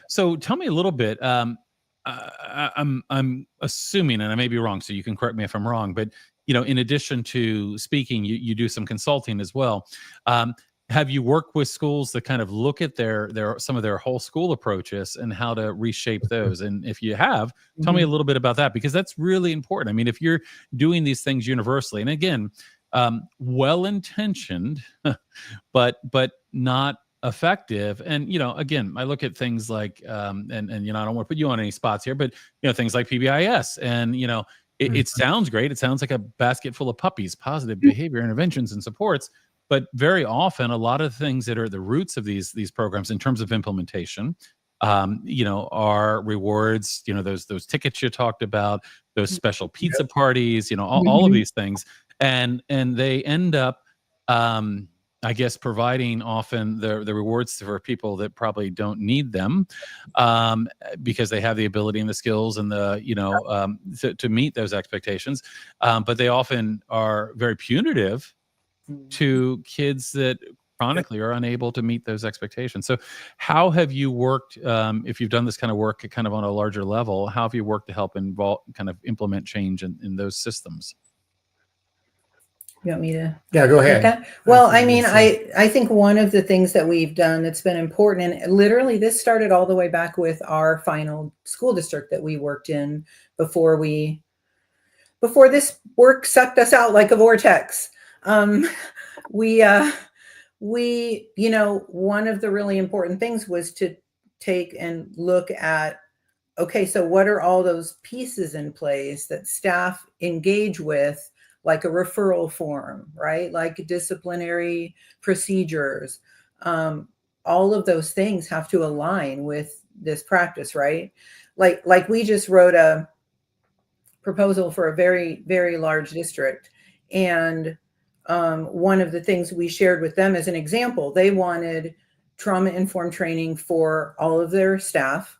So tell me a little bit. I'm assuming, and I may be wrong, so you can correct me if I'm wrong, but in addition to speaking, you do some consulting as well. Have you worked with schools that kind of look at some of their whole school approaches and how to reshape those? And if you have, tell me a little bit about that, because that's really important. If you're doing these things universally, and again, well-intentioned, but not effective. And, again, I look at things like, and I don't want to put you on any spots here, but, things like PBIS and, it sounds great. It sounds like a basket full of puppies, positive behavior interventions and supports. But very often, a lot of things that are the roots of these programs in terms of implementation Our rewards, those tickets you talked about, those special pizza Yep. parties, all of these things, and they end up, I guess, providing often the rewards for people that probably don't need them, because they have the ability and the skills and the to meet those expectations, but they often are very punitive to kids that chronically are unable to meet those expectations. So how have you worked, if you've done this kind of work kind of on a larger level, how have you worked to help kind of implement change in those systems? You want me to? Yeah, go ahead. Okay. Well, I mean, I think one of the things that we've done that's been important, and literally this started all the way back with our final school district that we worked in before this work sucked us out like a vortex. One of the really important things was to take and look at, okay, so what are all those pieces in place that staff engage with, like a referral form, right? Like disciplinary procedures. All of those things have to align with this practice, right? Like we just wrote a proposal for a very, very large district. And one of the things we shared with them as an example, they wanted trauma-informed training for all of their staff,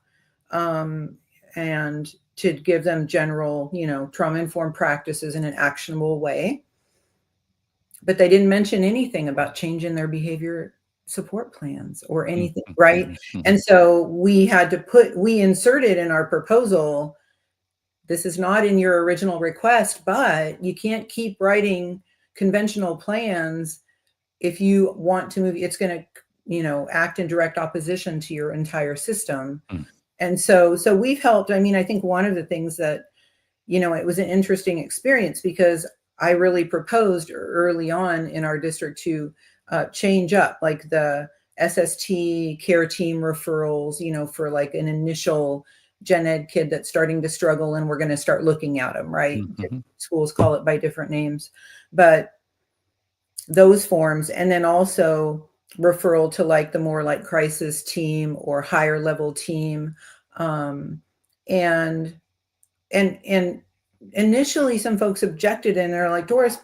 and to give them general, trauma-informed practices in an actionable way. But they didn't mention anything about changing their behavior support plans or anything, right? And so we inserted in our proposal, this is not in your original request, but you can't keep writing conventional plans if you want to move. It's going to, act in direct opposition to your entire system. And so we've helped. I mean, I think one of the things that, it was an interesting experience because I really proposed early on in our district to change up like the SST care team referrals, for like an initial gen ed kid that's starting to struggle, and we're going to start looking at them, right? Schools call it by different names, but those forms, and then also referral to like the more like crisis team or higher level team. And initially some folks objected, and they're like, Doris,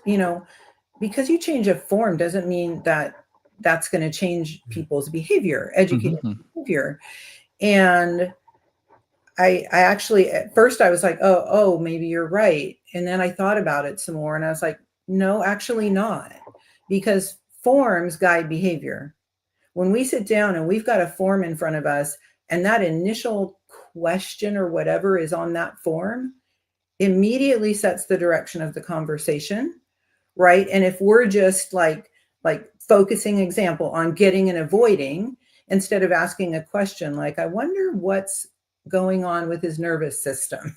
because you change a form doesn't mean that that's going to change people's behavior, educated behavior. And I actually, at first I was like, oh, maybe you're right. And then I thought about it some more and I was like, no, actually not, because forms guide behavior. When we sit down and we've got a form in front of us and that initial question or whatever is on that form immediately sets the direction of the conversation, right? And if we're just like focusing, example, on getting and avoiding, instead of asking a question like, I wonder what's going on with his nervous system,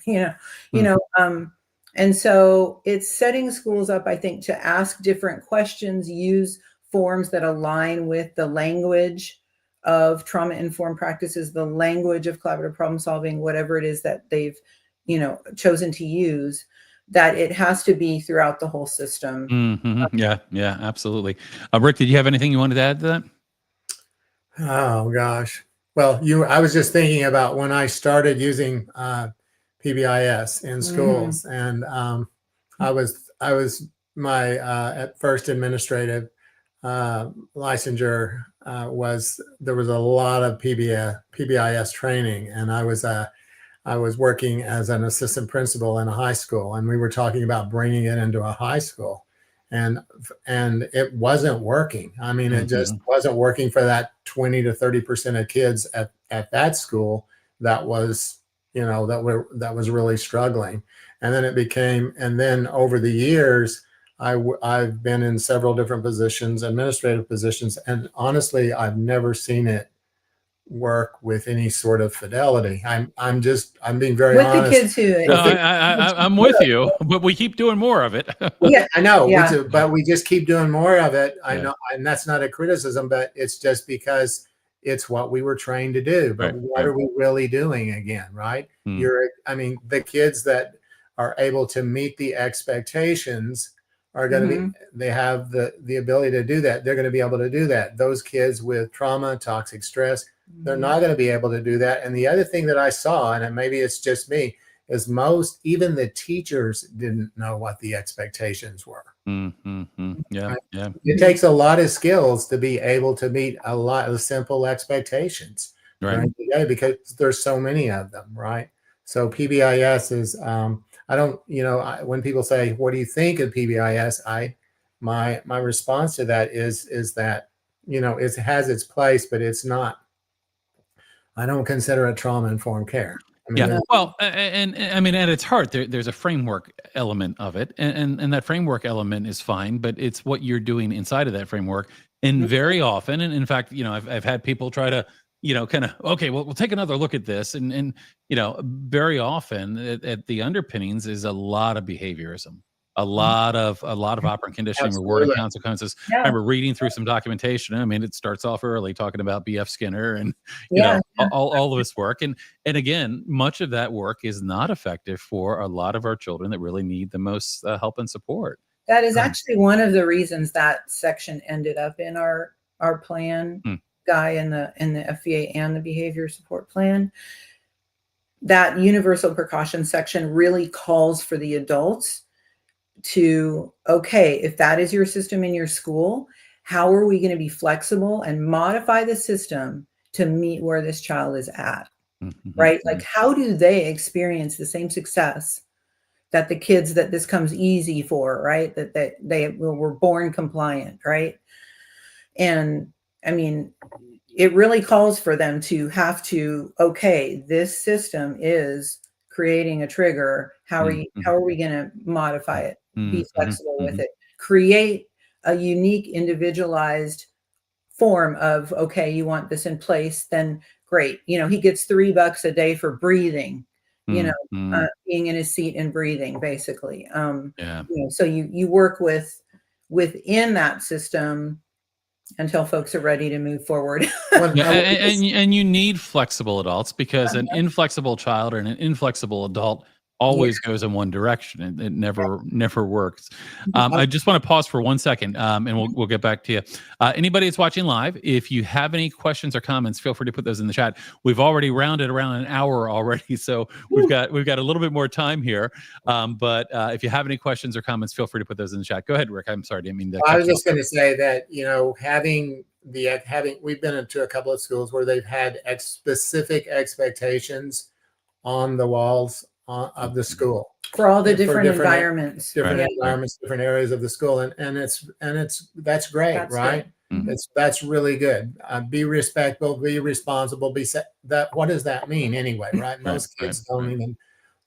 and so it's setting schools up, I think, to ask different questions, use forms that align with the language of trauma-informed practices, the language of collaborative problem solving, whatever it is that they've, chosen to use, that it has to be throughout the whole system. Yeah, absolutely. Rick, did you have anything you wanted to add to that? Oh gosh. Well, I was just thinking about when I started using PBIS in schools, and I was my at first administrative licensure there was a lot of PBIS training, and I was working as an assistant principal in a high school, and we were talking about bringing it into a high school, and it wasn't working. I mean, it just wasn't working for that 20 to 30% of kids at that school that was, that was really struggling. And then over the years, I've been in several different positions, administrative positions, and honestly, I've never seen it work with any sort of fidelity. I'm being very honest. With the kids who, I'm with you, but we keep doing more of it. Yeah, I know, but we just keep doing more of it. I know, and that's not a criticism, but it's just because it's what we were trained to do. But what are we really doing again, right? The kids that are able to meet the expectations are going to be, they have the ability to do that. They're going to be able to do that. Those kids with trauma, toxic stress, They're not going to be able to do that. And the other thing that I saw, and maybe it's just me, is even the teachers didn't know what the expectations were. Yeah, right? yeah. It takes a lot of skills to be able to meet a lot of simple expectations during the day, because there's so many of them, right? So PBIS is, I don't, when people say, what do you think of PBIS? My response to that is that, it has its place, but it's not, I don't consider it trauma-informed care. I mean, Well, and I mean, at its heart, there's a framework element of it, and that framework element is fine, but it's what you're doing inside of that framework. And very often, and in fact, I've had people try to, kind of, okay, well, we'll take another look at this, and very often at the underpinnings is a lot of behaviorism. A lot of operant conditioning, reward and consequences. I remember reading through some documentation. I mean, it starts off early talking about B.F. Skinner and all of this work. And again, much of that work is not effective for a lot of our children that really need the most help and support. That is actually one of the reasons that section ended up in our plan, Guy, in the FBA and the behavior support plan. That universal precaution section really calls for the adults to, okay, if that is your system in your school, how are we going to be flexible and modify the system to meet where this child is at, right? Like, how do they experience the same success that the kids that this comes easy for, right? That they were born compliant, right? And I mean, it really calls for them to have to, okay, this system is creating a trigger. How are we going to modify it? Be flexible with it. Create a unique, individualized form of, okay, you want this in place, then great. He gets $3 a day for breathing, being in his seat and breathing, basically. So you work within that system until folks are ready to move forward. And you need flexible adults, because an inflexible child or an inflexible adult always goes in one direction, and it never works. I just want to pause for 1 second, and we'll get back to you. Anybody that's watching live, if you have any questions or comments, feel free to put those in the chat. We've already rounded around an hour already, so we've got a little bit more time here. But if you have any questions or comments, feel free to put those in the chat. Go ahead, Rick. I'm sorry, I didn't mean to. I was just going to say that we've been into a couple of schools where they've had specific expectations on the walls of the school for all the different environments, different areas of the school, and that's great, right? That's really good. Be respectful, be responsible, what does that mean anyway, right? Most kids don't even.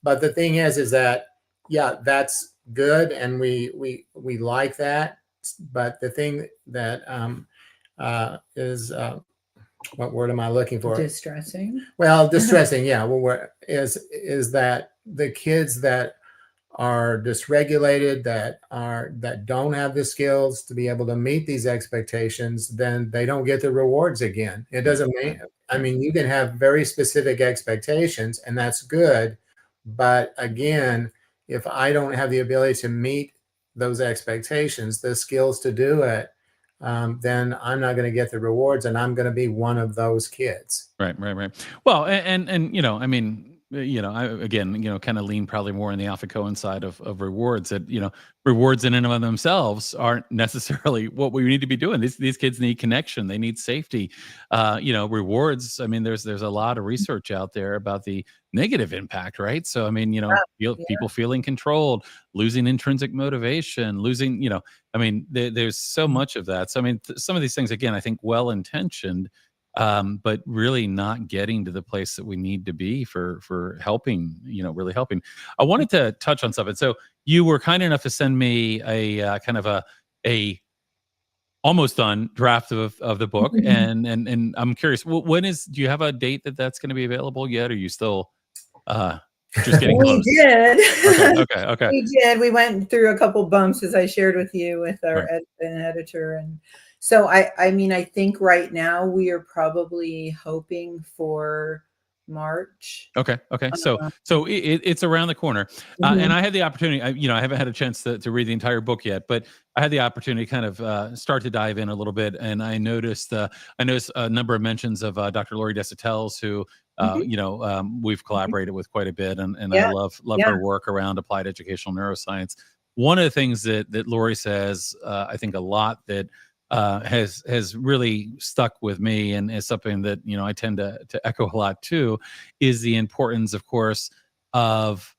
But the thing is that that's good, and we like that. But the thing that is what word am I looking for? Distressing. Well, distressing, yeah. Well, is that the kids that are dysregulated, that don't have the skills to be able to meet these expectations, then they don't get the rewards again. It doesn't mean, I mean, you can have very specific expectations, and that's good. But again, if I don't have the ability to meet those expectations, the skills to do it, then I'm not going to get the rewards, and I'm going to be one of those kids. Right. Well, and I mean, I again, kind of lean probably more on the Alpha Cohen side of rewards. That rewards in and of themselves aren't necessarily what we need to be doing. These kids need connection. They need safety. Rewards. I mean, there's a lot of research out there about the negative impact, right? So I mean, people feeling controlled, losing intrinsic motivation, losing. I mean, there's so much of that. So I mean, some of these things, again, I think well intentioned. But really not getting to the place that we need to be for helping, really helping. I wanted to touch on something. So you were kind enough to send me a kind of a almost done draft of the book, and I'm curious, do you have a date that's going to be available yet? Or are you still just getting close? We did. Okay. We did. We went through a couple bumps, as I shared with you, with our editor, and so I mean, I think right now we are probably hoping for March. Okay. So it's around the corner, and I had the opportunity. I haven't had a chance to read the entire book yet, but I had the opportunity to kind of start to dive in a little bit, and I noticed a number of mentions of Dr. Lori Desautel's, who we've collaborated with quite a bit, and I Yeah. love her work around applied educational neuroscience. One of the things that Lori says, I think a lot that has really stuck with me, and is something that I tend to echo a lot too, is the importance, of course, of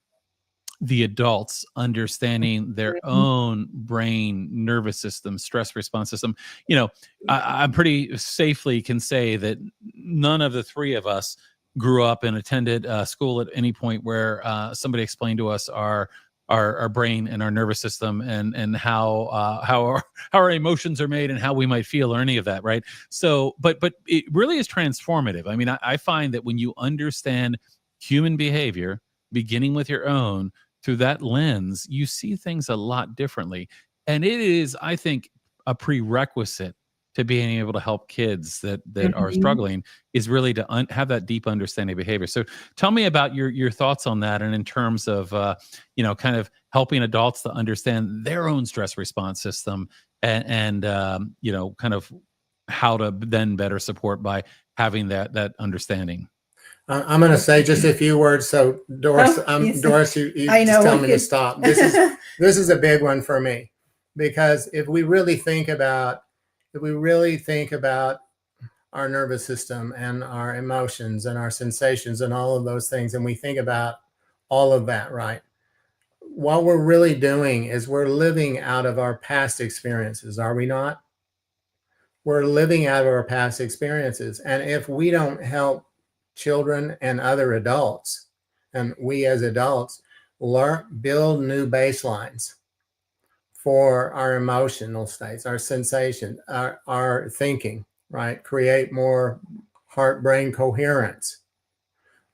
the adults understanding their own brain, nervous system, stress response system. I'm pretty safely can say that none of the three of us grew up and attended school at any point where somebody explained to us our brain and our nervous system, and how our emotions are made and how we might feel, or any of that, right? So, but it really is transformative. I mean, I find that when you understand human behavior, beginning with your own, through that lens, you see things a lot differently. And it is, I think, a prerequisite to being able to help kids that are struggling, is really to have that deep understanding of behavior. So tell me about your thoughts on that, and in terms of kind of helping adults to understand their own stress response system, and kind of how to then better support by having that understanding. I'm going to say just a few words. So Doris, Doris, you just tell me to stop. This is a big one for me, because if we really think about our nervous system and our emotions and our sensations and all of those things, and we think about all of that, right? What we're really doing is we're living out of our past experiences, are we not? We're living out of our past experiences. And if we don't help children and other adults, and we as adults build new baselines for our emotional states, our sensation, our thinking, right? Create more heart-brain coherence.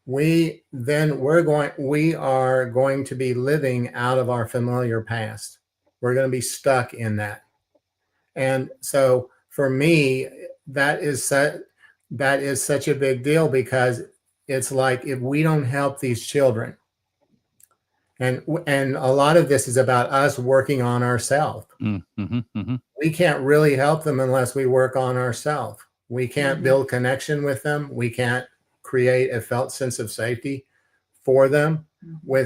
We are going to be living out of our familiar past. We're going to be stuck in that. And so for me, that is such a big deal, because it's like, if we don't help these children, and a lot of this is about us working on ourselves. We can't really help them unless we work on ourselves. We can't build connection with them. We can't create a felt sense of safety for them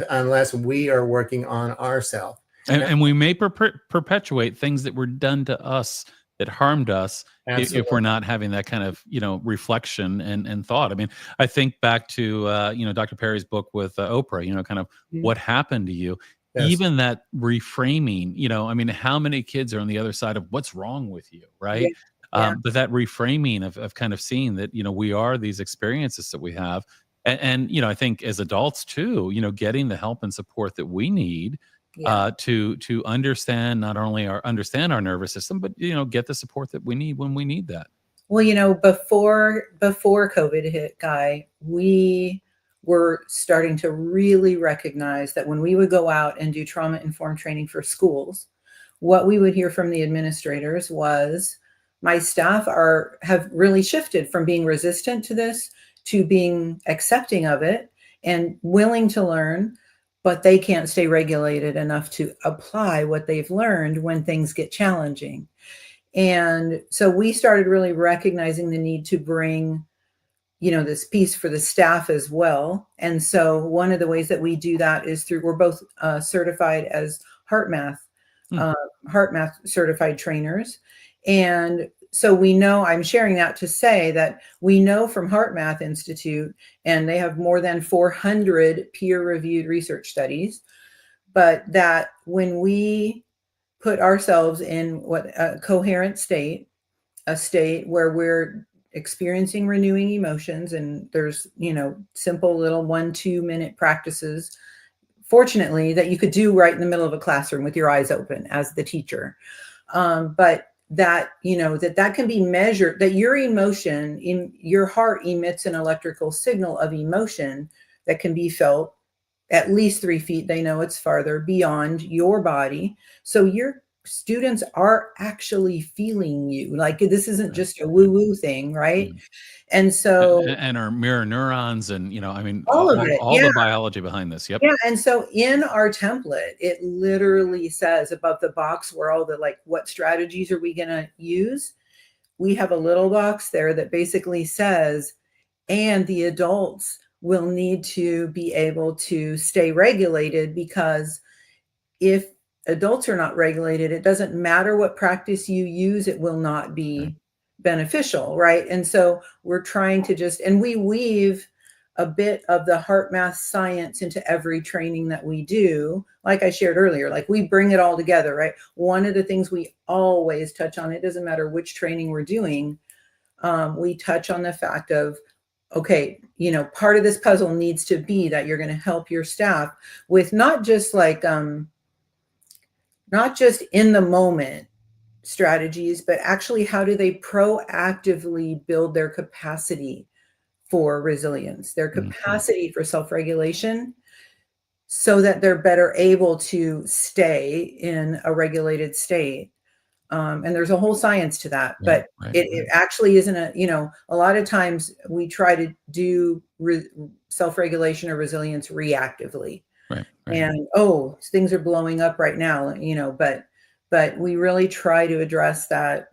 unless we are working on ourselves. And we may perpetuate things that were done to us that harmed us, if we're not having that kind of reflection and thought. I mean, I think back to Dr. Perry's book with Oprah, kind of what happened to you. Yes. Even that reframing, I mean, how many kids are on the other side of what's wrong with you, right? Yeah. But that reframing of kind of seeing that we are these experiences that we have, and I think as adults too, getting the help and support that we need. To understand, not only understand our nervous system, but get the support that we need when we need that. Well, before COVID hit, Guy, we were starting to really recognize that when we would go out and do trauma-informed training for schools, what we would hear from the administrators was, my staff have really shifted from being resistant to this to being accepting of it and willing to learn, but they can't stay regulated enough to apply what they've learned when things get challenging. And so we started really recognizing the need to bring, this piece for the staff as well. And so one of the ways that we do that is we're both certified as heart math certified trainers. And so we know, I'm sharing that to say that we know from Heart Math Institute, and they have more than 400 peer-reviewed research studies, but that when we put ourselves in a coherent state, a state where we're experiencing renewing emotions, and there's, simple little 1-2 minute practices, fortunately, that you could do right in the middle of a classroom with your eyes open as the teacher. But that, that can be measured, that your emotion in your heart emits an electrical signal of emotion that can be felt at least 3 feet. They know it's farther beyond your body. So you're students are actually feeling you. Like, this isn't just a woo-woo thing, right? And so and our mirror neurons, and I mean, all of it, all the biology behind this. Yep. yeah. And so in our template, it literally says above the box where all the, like, what strategies are we going to use? We have a little box there that basically says, and the adults will need to be able to stay regulated, because if adults are not regulated, it doesn't matter what practice you use, it will not be beneficial, right? And so we're trying to just, and we weave a bit of the heart math science into every training that we do. Like I shared earlier, like, we bring it all together, right? One of the things we always touch on, it doesn't matter which training we're doing, we touch on the fact of, okay, part of this puzzle needs to be that you're going to help your staff with not just like, not just in the moment strategies, but actually how do they proactively build their capacity for resilience, their capacity for self-regulation, so that they're better able to stay in a regulated state. And there's a whole science to that, but it actually isn't a lot of times we try to do self-regulation or resilience reactively. Right. And, things are blowing up right now, but we really try to address that,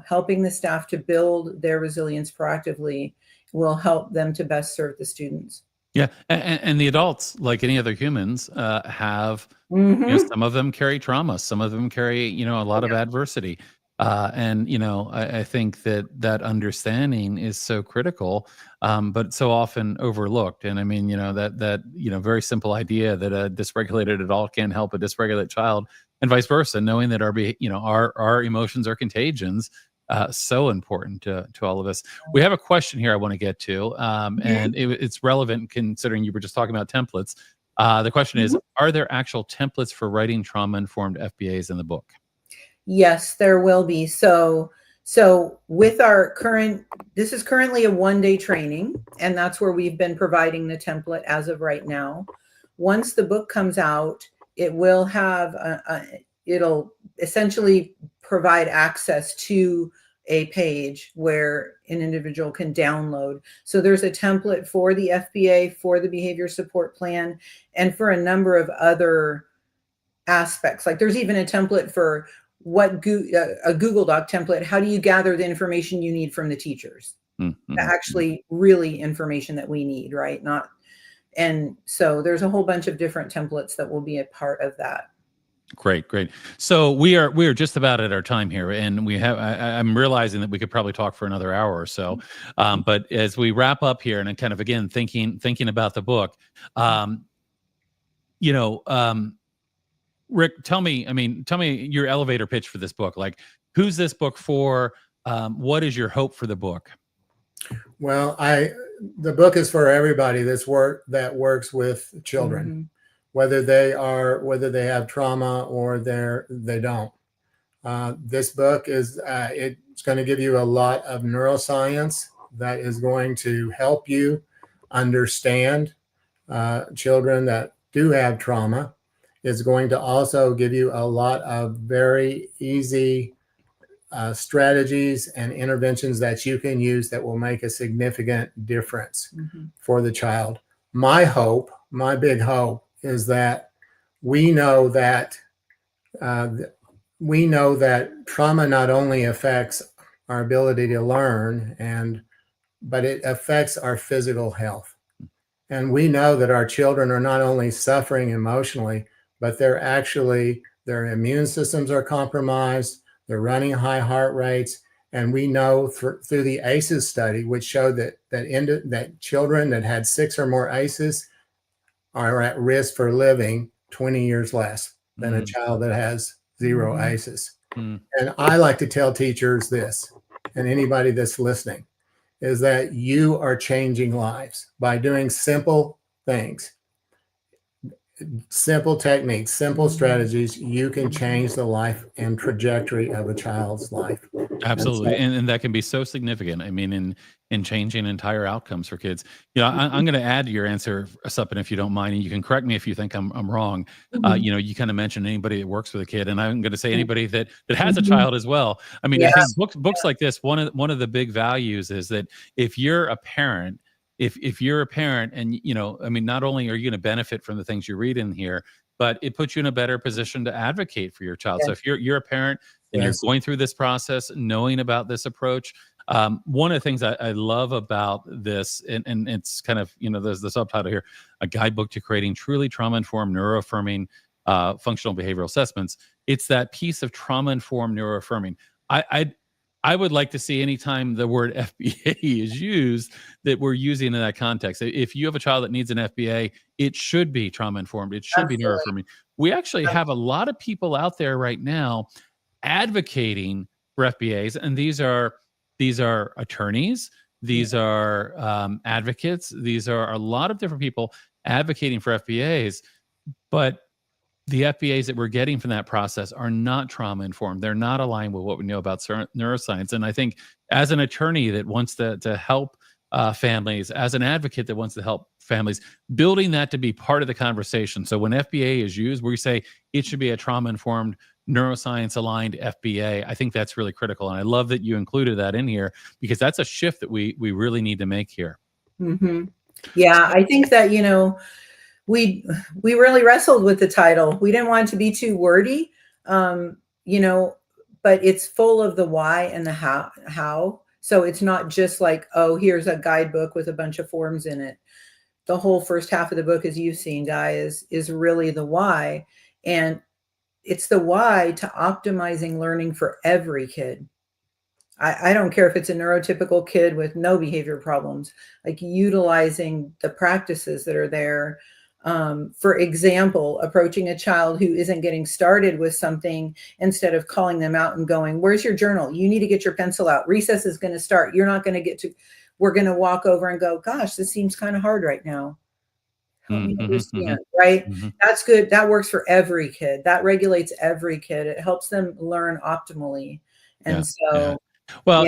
helping the staff to build their resilience proactively will help them to best serve the students. Yeah. And the adults, like any other humans, have, some of them carry trauma, some of them carry, a lot of adversity. And, I think that understanding is so critical, but so often overlooked. And I mean, that very simple idea that a dysregulated adult can't help a dysregulated child, and vice versa, knowing that our emotions are contagions, so important to all of us. We have a question here I want to get to, and it's relevant considering you were just talking about templates. The question is, are there actual templates for writing trauma-informed FBAs in the book? Yes, there will be. So with our this is currently a 1-day training, and that's where we've been providing the template as of right now. Once the book comes out, it will have, it'll essentially provide access to a page where an individual can download. So there's a template for the FBA, for the behavior support plan, and for a number of other aspects. Like, there's even a template for a Google Doc template. How do you gather the information you need from the teachers? Actually, really information that we need, right? And so there's a whole bunch of different templates that will be a part of that. Great. So we are just about at our time here, and I'm realizing that we could probably talk for another hour or so. But as we wrap up here, and kind of again thinking about the book, Rick, tell me your elevator pitch for this book. Like, who's this book for? What is your hope for the book? Well, the book is for everybody that works with children, whether they have trauma or they don't. This book it's going to give you a lot of neuroscience that is going to help you understand children that do have trauma. It's going to also give you a lot of very easy strategies and interventions that you can use that will make a significant difference for the child. My big hope is that we know that trauma not only affects our ability to learn, but it affects our physical health. And we know that our children are not only suffering emotionally, but their immune systems are compromised. They're running high heart rates. And we know through the ACEs study, which showed that children that had 6 or more ACEs are at risk for living 20 years less than a child that has 0 ACEs. And I like to tell teachers this, and anybody that's listening, is that you are changing lives by doing simple things, simple techniques, simple strategies. You can change the life and trajectory of a child's life. Absolutely. And that can be so significant. I mean, in changing entire outcomes for kids. You know, I'm going to add to your answer something, if you don't mind, and you can correct me if you think I'm wrong. You know, you kind of mentioned anybody that works with a kid, and I'm going to say anybody that has a child as well. I mean, I think books like this, one of the big values is that if you're a parent, if you're a parent, and you know, I mean, not only are you going to benefit from the things you read in here, but it puts you in a better position to advocate for your child. So if you're a parent and you're going through this process, knowing about this approach, one of the things I love about this, and it's kind of, you know, there's the subtitle here, a guidebook to creating truly trauma-informed neuro-affirming functional behavioral assessments. It's that piece of trauma-informed neuro-affirming. I would like to see anytime the word FBA is used, that we're using in that context. If you have a child that needs an FBA, it should be trauma-informed. It should be neuro-affirming. We actually have a lot of people out there right now advocating for FBAs, and these are attorneys, these are advocates, these are a lot of different people advocating for FBAs, but the FBAs that we're getting from that process are not trauma informed. They're not aligned with what we know about neuroscience. And I think as an attorney that wants to help families, as an advocate that wants to help families, building that to be part of the conversation. So when FBA is used, we say it should be a trauma informed, neuroscience aligned FBA. I think that's really critical. And I love that you included that in here, because that's a shift that we really need to make here. Yeah, I think that, you know, we really wrestled with the title. We didn't want it to be too wordy, you know, but it's full of the why and the how. So it's not just like, oh, here's a guidebook with a bunch of forms in it. The whole first half of the book, as you've seen, Guy, is really the why. And it's the why to optimizing learning for every kid. I don't care if it's a neurotypical kid with no behavior problems, like utilizing the practices that are there. For example, approaching a child who isn't getting started with something, instead of calling them out and going, where's your journal? You need to get your pencil out. Recess is going to start. You're not going to get to, we're going to walk over and go, gosh, this seems kind of hard right now. Help me understand, right? That's good. That works for every kid. That regulates every kid. It helps them learn optimally. And well,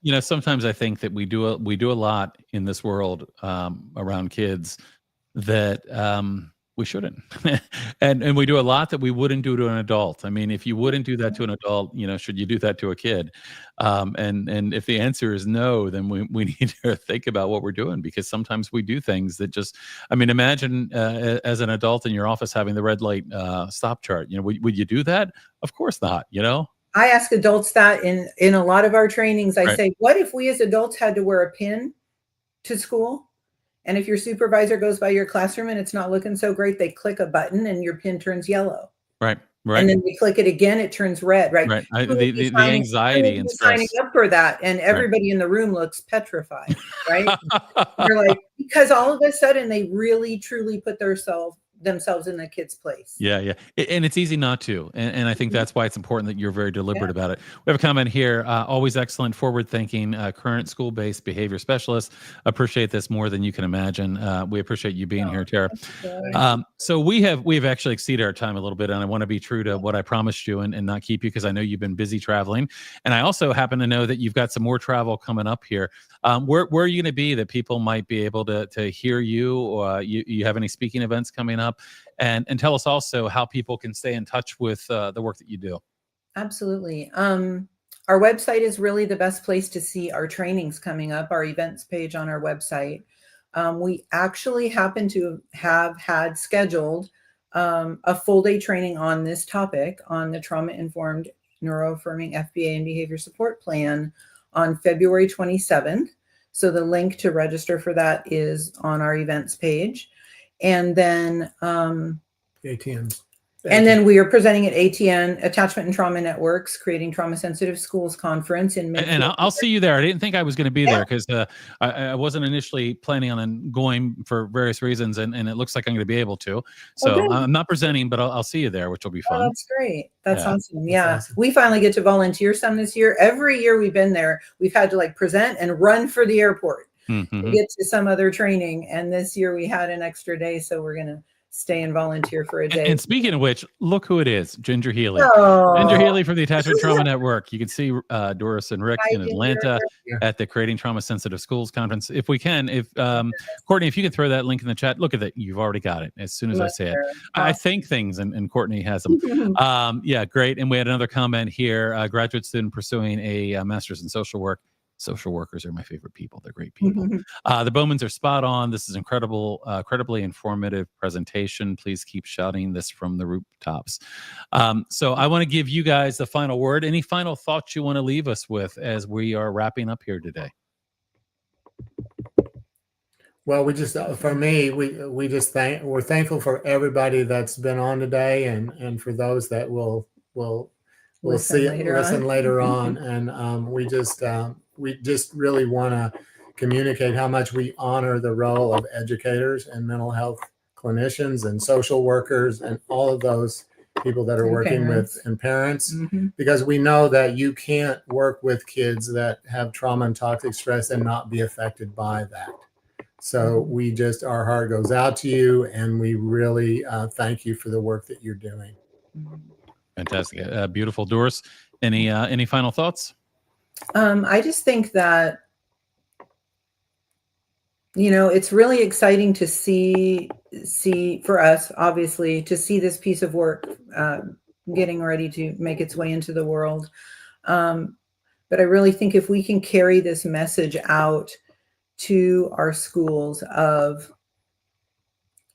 you know, sometimes I think that we do a lot in this world around kids that we shouldn't. and we do a lot that we wouldn't do to an adult. I mean, if you wouldn't do that to an adult, you know, should you do that to a kid? And if the answer is no, then we need to think about what we're doing, because sometimes we do things that just, I mean, imagine as an adult in your office having the red light stop chart. You know, would you do that? Of course not, you know? I ask adults that in a lot of our trainings. I say, what if we as adults had to wear a pin to school? And if your supervisor goes by your classroom and it's not looking so great, they click a button and your pin turns yellow. Right. And then they click it again, it turns red, right? The anxiety and stress. Signing up for that, and everybody in the room looks petrified, right? You're like, because all of a sudden they really, truly put themselves in the kid's place. Yeah. And it's easy not to. And I think that's why it's important that you're very deliberate about it. We have a comment here. Always excellent, forward-thinking, current school-based behavior specialist. Appreciate this more than you can imagine. We appreciate you being here, Tara. So we've actually exceeded our time a little bit, and I want to be true to what I promised you and not keep you, because I know you've been busy traveling. And I also happen to know that you've got some more travel coming up here. Where are you going to be that people might be able to hear you? Or you have any speaking events coming up? And tell us also how people can stay in touch with the work that you do. Absolutely. Our website is really the best place to see our trainings coming up, our events page on our website. We actually happen to have had scheduled a full day training on this topic, on the trauma-informed neuro-affirming FBA and behavior support plan, on February 27th. So the link to register for that is on our events page. And then ATN. And then we are presenting at ATN, Attachment and Trauma Networks, Creating Trauma Sensitive Schools Conference in May. And I'll see you there. I didn't think I was going to be there because I wasn't initially planning on going for various reasons, and it looks like I'm going to be able to. So I'm not presenting, but I'll see you there, which will be fun. Oh, that's great. That's awesome. Yeah. Awesome. We finally get to volunteer some this year. Every year we've been there, we've had to like present and run for the airport to get to some other training. And this year we had an extra day, so we're going to stay and volunteer for a day. And speaking of which, look who it is, Ginger Healy. Oh. Ginger Healy from the Attachment Trauma Network. You can see Doris and Rick Hi, in Atlanta at the Creating Trauma Sensitive Schools Conference. If we can, Courtney, if you could throw that link in the chat, look at that. You've already got it as soon as I say it. I think things and Courtney has them. Yeah, great. And we had another comment here, graduate student pursuing a master's in social work. Social workers are my favorite people. They're great people. The Bowmans are spot on. This is incredibly informative presentation. Please keep shouting this from the rooftops. So I want to give you guys the final word. Any final thoughts you want to leave us with as we are wrapping up here today? Well, we just, for me, we're thankful for everybody that's been on today, and for those that will listen later on. And we just really want to communicate how much we honor the role of educators and mental health clinicians and social workers and all of those people that are working with and parents, because we know that you can't work with kids that have trauma and toxic stress and not be affected by that. So our heart goes out to you, and we really thank you for the work that you're doing. Fantastic. Beautiful. Doris, any final thoughts? I just think that, it's really exciting to see for us, obviously, to see this piece of work getting ready to make its way into the world. But I really think if we can carry this message out to our schools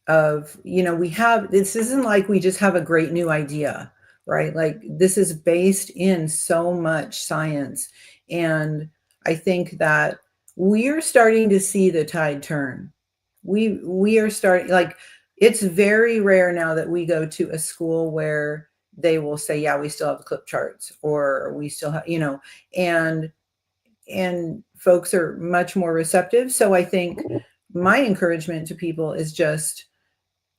this isn't like we just have a great new idea, right? Like, this is based in so much science. And I think that we are starting to see the tide turn. We are starting, like, it's very rare now that we go to a school where they will say, yeah, we still have clip charts, or we still have, and folks are much more receptive. So I think my encouragement to people is just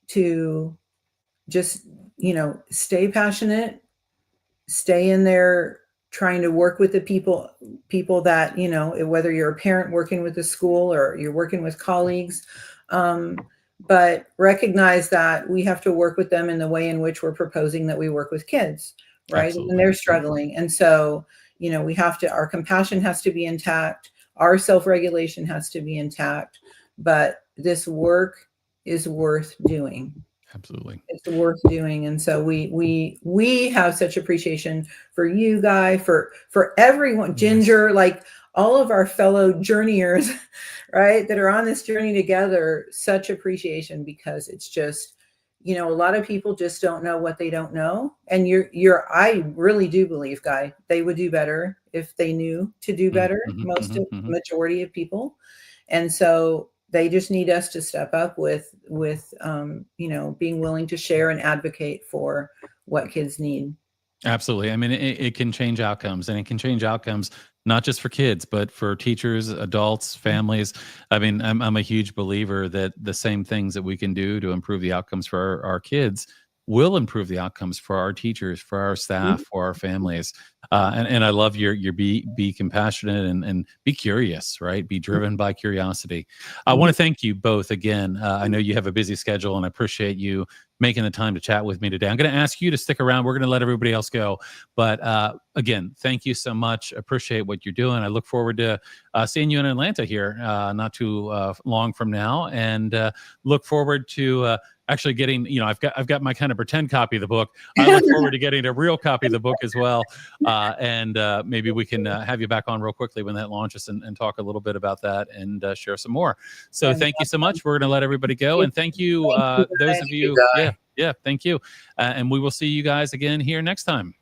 to stay passionate, stay in there, trying to work with the people that, whether you're a parent working with the school or you're working with colleagues, but recognize that we have to work with them in the way in which we're proposing that we work with kids, right? Absolutely. And they're struggling. And so, we have to, our compassion has to be intact, our self-regulation has to be intact, but this work is worth doing. Absolutely. It's worth doing. And so we have such appreciation for you, Guy, for everyone, Ginger, like all of our fellow journeyers, right, that are on this journey together, such appreciation, because it's just, a lot of people just don't know what they don't know. And I really do believe, Guy, they would do better if they knew to do better, majority of people. And so they just need us to step up with being willing to share and advocate for what kids need. Absolutely. I mean, it can change outcomes, and it can change outcomes not just for kids, but for teachers, adults, families. I mean, I'm a huge believer that the same things that we can do to improve the outcomes for our kids will improve the outcomes for our teachers, for our staff, for our families. And I love your be compassionate and be curious, right? Be driven by curiosity. I want to thank you both again. I know you have a busy schedule, and I appreciate you making the time to chat with me today. I'm going to ask you to stick around. We're going to let everybody else go. But again, thank you so much. Appreciate what you're doing. I look forward to seeing you in Atlanta here not too long from now, and look forward to actually getting, I've got my kind of pretend copy of the book. I look forward to getting a real copy of the book as well. And maybe we can have you back on real quickly when that launches and talk a little bit about that and share some more. So thank you so much. We're going to let everybody go. And thank you, those of you. Yeah, thank you. And we will see you guys again here next time.